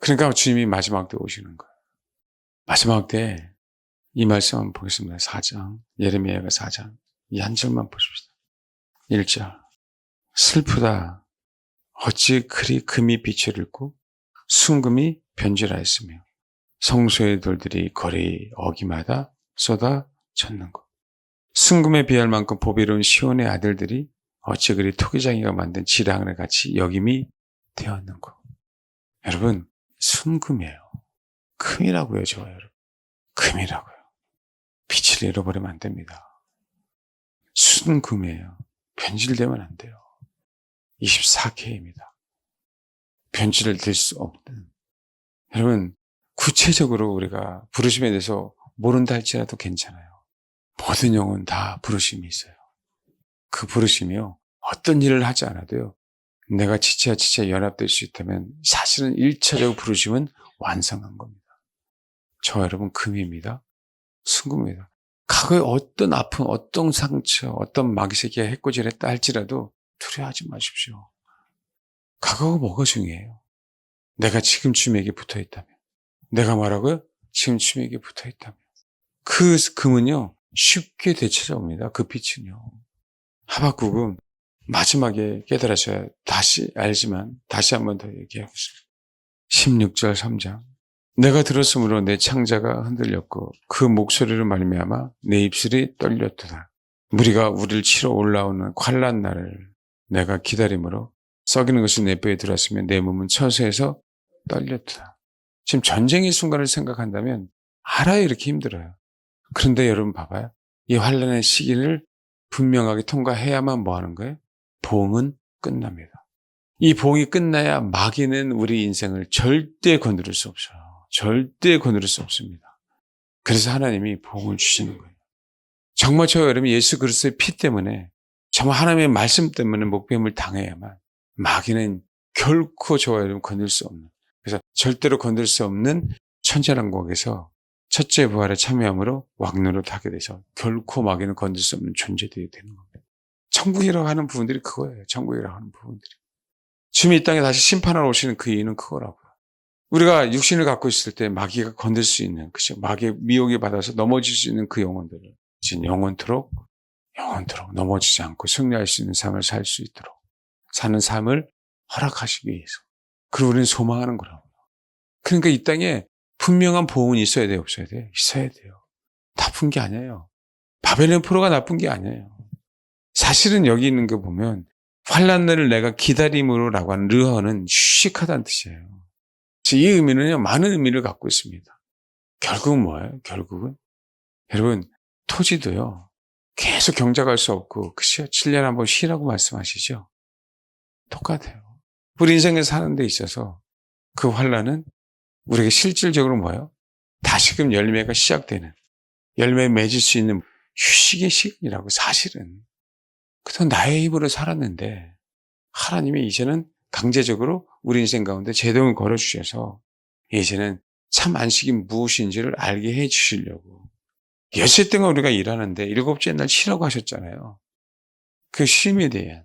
그러니까 주님이 마지막 때 오시는 거예요. 마지막 때 이 말씀 한번 보겠습니다. 4장 예레미야가 4장 이 한 절만 보십시다. 1절 슬프다. 어찌 그리 금이 빛을 잃고 순금이 변질하였으며 성소의 돌들이 거리 어기마다 쏟아졌는 것. 순금에 비할 만큼 보배로운 시온의 아들들이 어찌 그리 토기장이가 만든 지랑을 같이 여김이 되었는 것. 여러분, 순금이에요. 금이라고요, 저와 여러분. 금이라고요. 빛을 잃어버리면 안 됩니다. 순금이에요. 변질되면 안 돼요. 24K입니다. 변질을 될 수 없는. 여러분, 구체적으로 우리가 부르심에 대해서 모른다 할지라도 괜찮아요. 모든 영혼 다 부르심이 있어요. 그 부르심이요. 어떤 일을 하지 않아도요. 내가 지체와 연합될 수 있다면 사실은 1차적 부르심은 완성한 겁니다. 저와 여러분 금입니다. 순금입니다. 과거에 어떤 아픔, 어떤 상처, 어떤 마귀새끼가 해코지를 했다 할지라도 두려워하지 마십시오. 과거가 뭐가 중요해요? 내가 지금 주님에게 붙어있다면. 내가 뭐라고요? 지금 주님에게 붙어있다면. 그 금은요. 쉽게 되찾아옵니다. 그 빛은요. 하박국은 마지막에 깨달으셔야 다시 알지만 다시 한 번 더 얘기하겠습니다. 16절 3장. 내가 들었으므로 내 창자가 흔들렸고 그 목소리로 말미암아 내 입술이 떨렸도다. 무리가 우리를 치러 올라오는 환난 날을 내가 기다림으로 썩이는 것이 내 뼈에 들어왔으면 내 몸은 처세에서 떨렸도다. 지금 전쟁의 순간을 생각한다면 알아요, 이렇게 힘들어요. 그런데 여러분 봐봐요. 이 환난의 시기를 분명하게 통과해야만 뭐 하는 거예요? 보응은 끝납니다. 이 보응이 끝나야 마귀는 우리 인생을 절대 건드릴 수 없어요. 절대 건드릴 수 없습니다. 그래서 하나님이 보응을 주시는 거예요. 정말 저 여러분 예수 그리스도의 피 때문에 정말 하나님의 말씀 때문에 목배임을 당해야만 마귀는 결코 저와 여러분 건들 수 없는, 그래서 절대로 건들 수 없는 천재랑국에서 첫째 부활에 참여함으로 왕노로 타게 돼서 결코 마귀는 건들 수 없는 존재들이 되는 겁니다. 천국이라고 하는 부분들이 그거예요. 천국이라고 하는 부분들이. 주님이 이 땅에 다시 심판하러 오시는 그 이유는 그거라고요. 우리가 육신을 갖고 있을 때 마귀가 건들 수 있는, 그죠? 마귀의 미혹에 받아서 넘어질 수 있는 그 영혼들을 지금 영원토록 넘어지지 않고 승리할 수 있는 삶을 살 수 있도록 사는 삶을 허락하시기 위해서. 그리고 우리는 소망하는 거라고요. 그러니까 이 땅에 분명한 보응은 있어야 돼요, 없어야 돼요? 있어야 돼요. 나쁜 게 아니에요. 바벨론 포로가 나쁜 게 아니에요. 사실은 여기 있는 거 보면 환난을 내가 기다림으로라고 하는 르허는 휴식하다는 뜻이에요. 이 의미는요, 많은 의미를 갖고 있습니다. 결국은 뭐예요? 결국은 여러분 토지도요, 계속 경작할 수 없고 그죠? 7년에 한 번 쉬라고 말씀하시죠. 똑같아요. 우리 인생에 사는 데 있어서 그 환난은 우리에게 실질적으로 뭐예요? 다시금 열매가 시작되는, 열매 맺을 수 있는 휴식의 시간이라고. 사실은 그동안 나의 힘으로 살았는데 하나님이 이제는 강제적으로 우리 인생 가운데 제동을 걸어주셔서 이제는 참 안식이 무엇인지를 알게 해주시려고. 엿새 동안 우리가 일하는데 일곱째 날 쉬라고 하셨잖아요. 그 쉼에 대한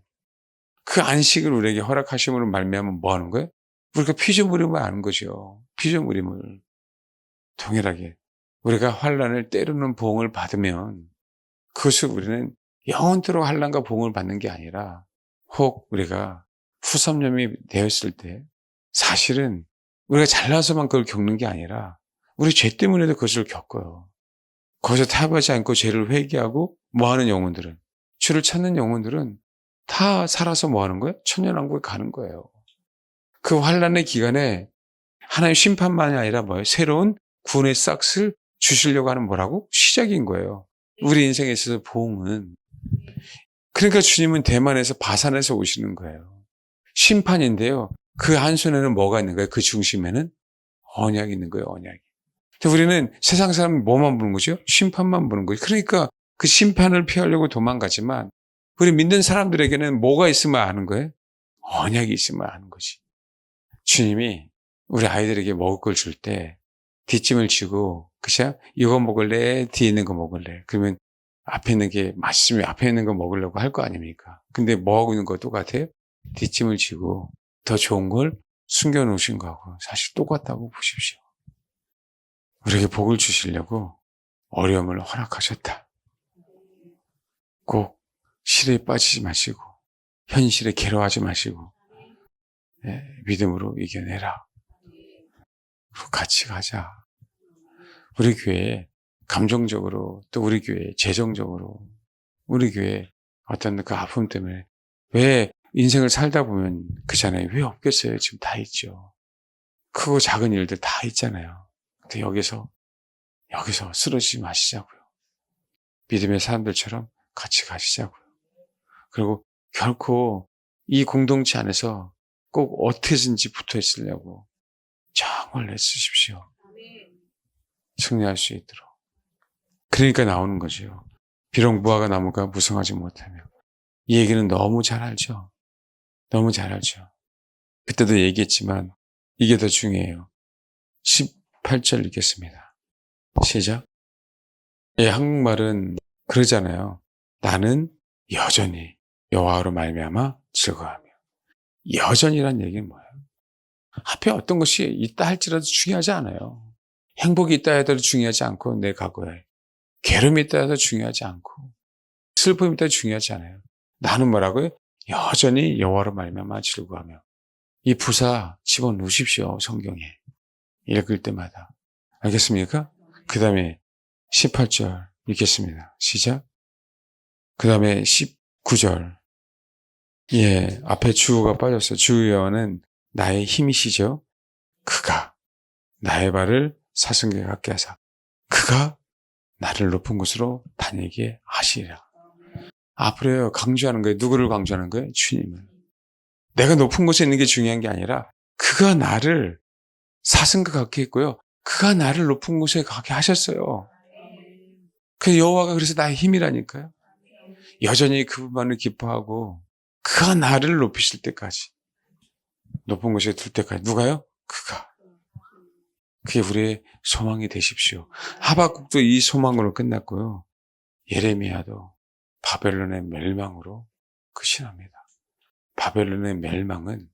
그 안식을 우리에게 허락하심으로 말미암아 뭐 하는 거예요? 우리가 피조물임을 아는 거죠. 피조물임을. 동일하게 우리가 환난을 때로는 보응을 받으면 그것을 우리는 영원토록 환난과 보응을 받는 게 아니라 혹 우리가 후섭염이 되었을 때 사실은 우리가 잘나서만 그걸 겪는 게 아니라 우리 죄 때문에도 그것을 겪어요. 거기서 타협하지 않고 죄를 회개하고 뭐하는 영혼들은, 주를 찾는 영혼들은 다 살아서 뭐하는 거예요? 천년왕국에 가는 거예요. 그 환난의 기간에 하나님의 심판만이 아니라 뭐예요? 새로운 구원의 싹을 주시려고 하는 뭐라고? 시작인 거예요. 우리 인생에 있어서 보응은. 그러니까 주님은 대만에서 바산에서 오시는 거예요. 심판인데요. 그 한손에는 뭐가 있는 거예요? 그 중심에는 언약이 있는 거예요. 언약이. 우리는 세상 사람이 뭐만 보는 거죠? 심판만 보는 거예요. 그러니까 그 심판을 피하려고 도망가지만 우리 믿는 사람들에게는 뭐가 있으면 아는 거예요? 언약이 있으면 아는 거지. 주님이 우리 아이들에게 먹을 걸 줄 때 뒷짐을 지고, 그죠? 이거 먹을래? 뒤에 있는 거 먹을래? 그러면 앞에 있는 게 맛있으면 앞에 있는 거 먹으려고 할 거 아닙니까? 근데 뭐 하고 있는 거 똑같아요? 뒷짐을 지고 더 좋은 걸 숨겨놓으신 거하고 사실 똑같다고 보십시오. 우리에게 복을 주시려고 어려움을 허락하셨다. 꼭 실에 빠지지 마시고 현실에 괴로워하지 마시고 믿음으로 이겨내라. 같이 가자. 우리 교회에 감정적으로, 또 우리 교회에 재정적으로, 우리 교회에 어떤 그 아픔 때문에 왜 인생을 살다 보면 그잖아요. 왜 없겠어요? 지금 다 있죠. 크고 작은 일들 다 있잖아요. 근데 여기서 쓰러지지 마시자고요. 믿음의 사람들처럼 같이 가시자고요. 그리고 결코 이 공동체 안에서 꼭 어떻게든지 붙어 있으려고 정말 애쓰십시오. 승리할 수 있도록. 그러니까 나오는 거죠. 비록 무화과 나무가 무성하지 못하며. 이 얘기는 너무 잘 알죠. 너무 잘 알죠. 그때도 얘기했지만 이게 더 중요해요. 18절 읽겠습니다. 시작. 한국말은 그러잖아요. 나는 여전히 여호와로 말미암아 즐거워하며. 여전이란 얘기는 뭐예요? 앞에 어떤 것이 있다 할지라도 중요하지 않아요. 행복이 있다 해도 중요하지 않고, 내 과거에 괴로움이 있다 해도 중요하지 않고, 슬픔이 있다 해도 중요하지 않아요. 나는 뭐라고요? 여전히 여호와로 말미암아 즐거워하며. 이 부사 집어넣으십시오. 성경에. 읽을 때마다. 알겠습니까? 그 다음에 18절 읽겠습니다. 시작. 그 다음에 19절. 예, 앞에 주어가 빠졌어요. 주 여호와는 나의 힘이시죠. 그가 나의 발을 사슴과 같게 하사 그가 나를 높은 곳으로 다니게 하시리라. 앞으로 강조하는 거예요. 누구를 강조하는 거예요? 주님을. 내가 높은 곳에 있는 게 중요한 게 아니라 그가 나를 사슴과 같게 했고요. 그가 나를 높은 곳에 가게 하셨어요. 그 여호와가 그래서 나의 힘이라니까요. 여전히 그분만을 기뻐하고 그가 나를 높이실 때까지, 높은 곳에 둘 때까지. 누가요? 그가. 그게 우리의 소망이 되십시오. 하박국도 이 소망으로 끝났고요. 예레미야도 바벨론의 멸망으로 끝이 납니다. 바벨론의 멸망은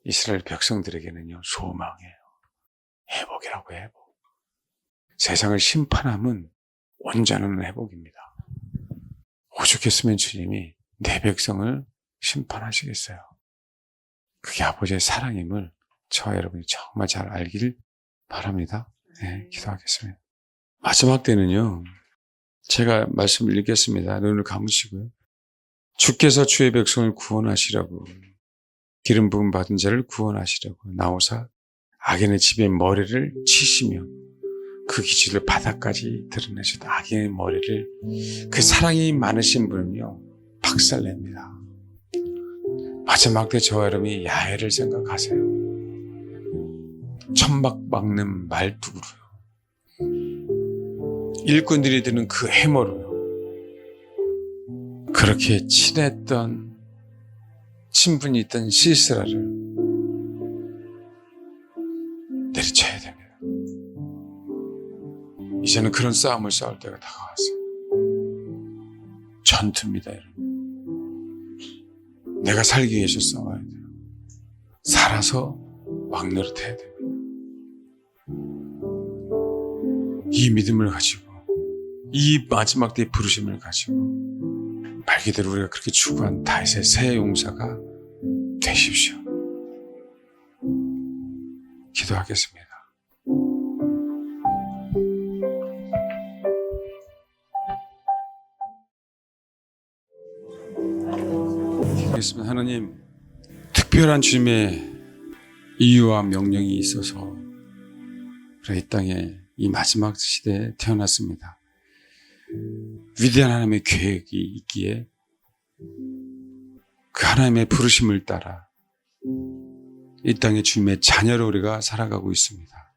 이스라엘 백성들에게는요, 소망이에요. 회복이라고 해요. 회복. 세상을 심판함은 온전한 회복입니다. 오죽했으면 주님이 내 백성을 심판하시겠어요. 그게 아버지의 사랑임을 저와 여러분이 정말 잘 알길 바랍니다. 네, 기도하겠습니다. 마지막 때는요, 제가 말씀을 읽겠습니다. 눈을 감으시고요. 주께서 주의 백성을 구원하시라고, 기름 부음 받은 자를 구원하시라고 나오사 악인의 집에 머리를 치시며 그 기질을 바닥까지 드러내셨다. 악인의 머리를, 그 사랑이 많으신 분은요, 박살냅니다. 마지막 때 저와 여러분이 야훼를 생각하세요. 천막 막는 말뚝으로요. 일꾼들이 드는 그 해머로요. 그렇게 친했던 친분이 있던 시스라를 내리쳐야 됩니다. 이제는 그런 싸움을 싸울 때가 다가왔어요. 전투입니다, 여러분. 내가 살기 위해서 싸워야 돼요. 살아서 왕노릇해야 됩니다. 이 믿음을 가지고, 이 마지막 때의 부르심을 가지고 말 그대로 우리가 그렇게 추구한 다윗의 새 용사가 되십시오. 기도하겠습니다. 하나님, 특별한 주님의 이유와 명령이 있어서 이 땅에 이 마지막 시대에 태어났습니다. 위대한 하나님의 계획이 있기에 그 하나님의 부르심을 따라 이 땅에 주님의 자녀로 우리가 살아가고 있습니다.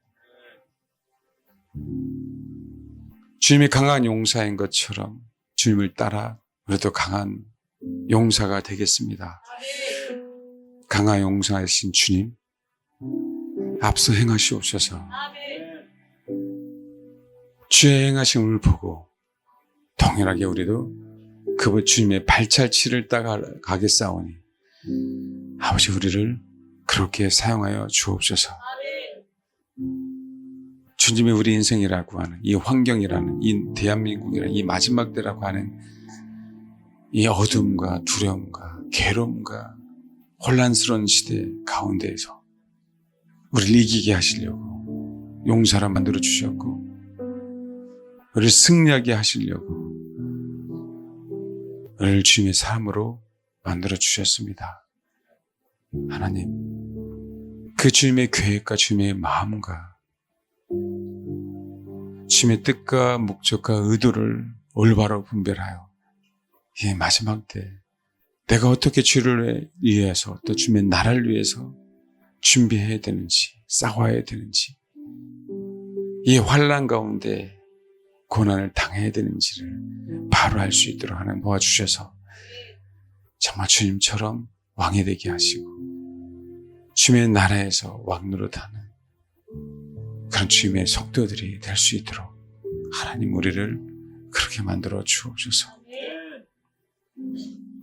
주님이 강한 용사인 것처럼 주님을 따라 우리도 강한 용사가 되겠습니다. 강한 용사이신 주님, 앞서 행하시옵소서. 주의 행하심을 보고 동일하게 우리도 그분 주님의 발자취를 따라가겠사오니 아버지, 우리를 그렇게 사용하여 주옵소서. 주님이 우리 인생이라고 하는 이 환경이라는 이 대한민국이라는 이 마지막 때라고 하는 이 어둠과 두려움과 괴로움과 혼란스러운 시대 가운데에서 우리를 이기게 하시려고 용사라 만들어 주셨고, 우리를 승리하게 하시려고 우리를 주님의 사람으로 만들어 주셨습니다. 하나님, 그 주님의 계획과 주님의 마음과 주님의 뜻과 목적과 의도를 올바로 분별하여 이 마지막 때 내가 어떻게 주를 위해서, 또 주님의 나라를 위해서 준비해야 되는지, 싸워야 되는지, 이 환난 가운데 고난을 당해야 되는지를 바로 알 수 있도록 하나님 도와주셔서 정말 주님처럼 왕이 되게 하시고 주님의 나라에서 왕노릇하는 그런 주님의 성도들이 될 수 있도록 하나님 우리를 그렇게 만들어 주옵소서.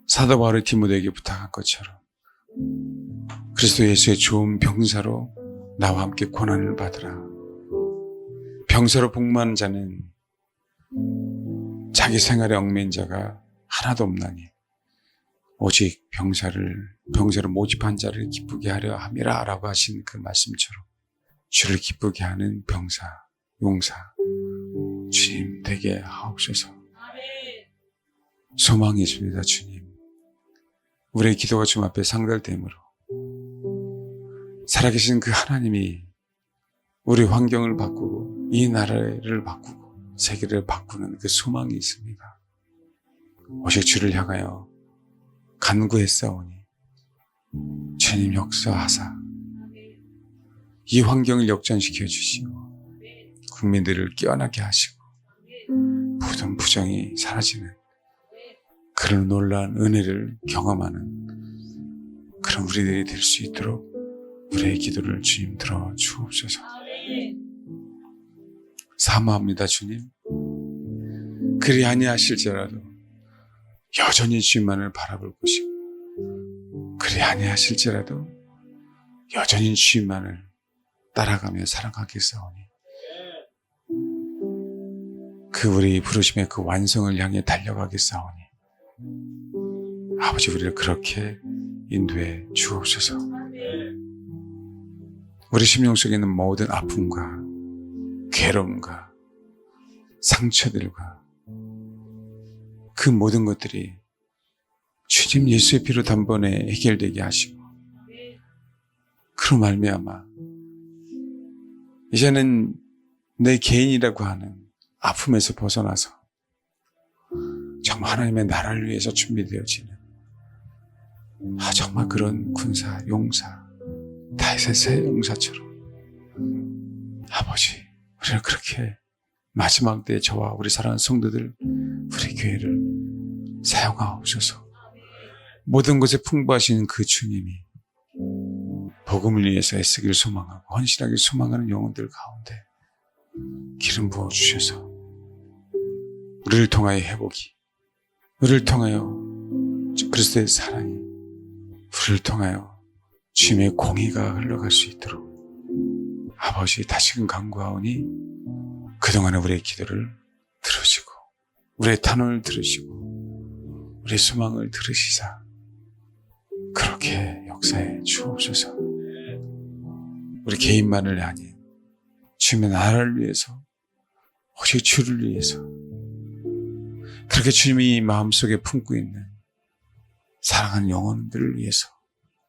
사도 바울이 디모데에게 부탁한 것처럼 그리스도 예수의 좋은 병사로 나와 함께 고난을 받으라. 병사로 복무하는 자는 자기 생활에 얽매인 자가 하나도 없나니 오직 병사를 모집한 자를 기쁘게 하려 함이라 라고 하신 그 말씀처럼 주를 기쁘게 하는 병사, 용사 주님 되게 하옵소서. 소망이 있습니다. 주님, 우리의 기도가 주님 앞에 상달됨으로 살아계신 그 하나님이 우리 환경을 바꾸고 이 나라를 바꾸고 세계를 바꾸는 그 소망이 있습니다. 오직 주를 향하여 간구했사오니 주님 역사하사 이 환경을 역전시켜 주시고 국민들을 깨어나게 하시고 모든 부정이 사라지는 그런 놀라운 은혜를 경험하는 그런 우리들이 될 수 있도록 우리의 기도를 주님 들어 주옵소서. 사모합니다. 주님, 그리 아니하실지라도 여전히 주님만을 바라볼 것이고 그리 아니하실지라도 여전히 주님만을 따라가며 살아가겠사오니 그 우리 부르심의 그 완성을 향해 달려가겠사오니 아버지, 우리를 그렇게 인도해 주옵소서. 우리 심령 속에 있는 모든 아픔과 괴로움과 상처들과 그 모든 것들이 주님 예수의 피로 단번에 해결되게 하시고 그로 말미암아 이제는 내 개인이라고 하는 아픔에서 벗어나서 정말 하나님의 나라를 위해서 준비되어지는 정말 그런 군사, 용사, 다윗의 새 용사처럼 아버지, 우리는 그렇게 마지막 때 저와 우리 사랑하는 성도들, 우리 교회를 사용하옵소서. 모든 것에 풍부하신 그 주님이 복음을 위해서 애쓰기를 소망하고 헌신하기를 소망하는 영혼들 가운데 기름 부어 주셔서 우리를 통하여 회복이, 우리를 통하여 그리스도의 사랑이, 우리를 통하여 주님의 공의가 흘러갈 수 있도록 아버지 다시금 간구하오니 그동안의 우리의 기도를 들으시고 우리의 탄원을 들으시고 우리의 소망을 들으시사 그렇게 역사해 주옵소서. 우리 개인만을 아닌 주님의 나라를 위해서, 오직 주를 위해서 그렇게 주님이 마음속에 품고 있는 사랑하는 영혼들을 위해서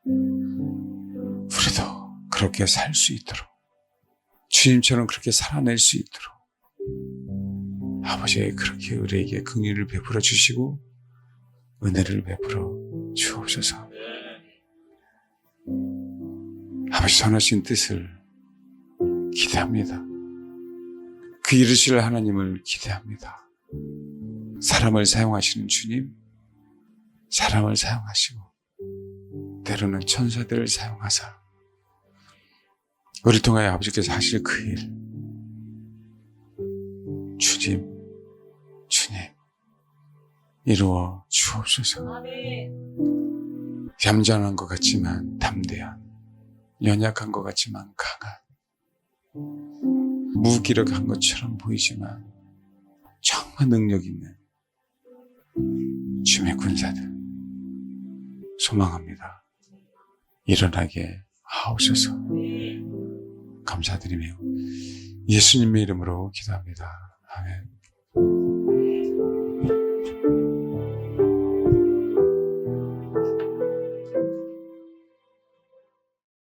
우리도 그렇게 살 수 있도록, 주님처럼 그렇게 살아낼 수 있도록 아버지 그렇게 우리에게 긍휼을 베풀어 주시고 은혜를 베풀어 주옵소서. 아버지 선하신 뜻을 기대합니다. 그 이루실 하나님을 기대합니다. 사람을 사용하시는 주님, 사람을 사용하시고 때로는 천사들을 사용하사 우리 통하여 아버지께서 하실 그 일, 주님 이루어 주옵소서. 얌전한 것 같지만 담대한, 연약한 것 같지만 강한, 무기력한 것처럼 보이지만 정말 능력 있는 주님의 군사들 소망합니다. 일어나게 하옵소서. 감사드리며 예수님의 이름으로 기도합니다. 아멘.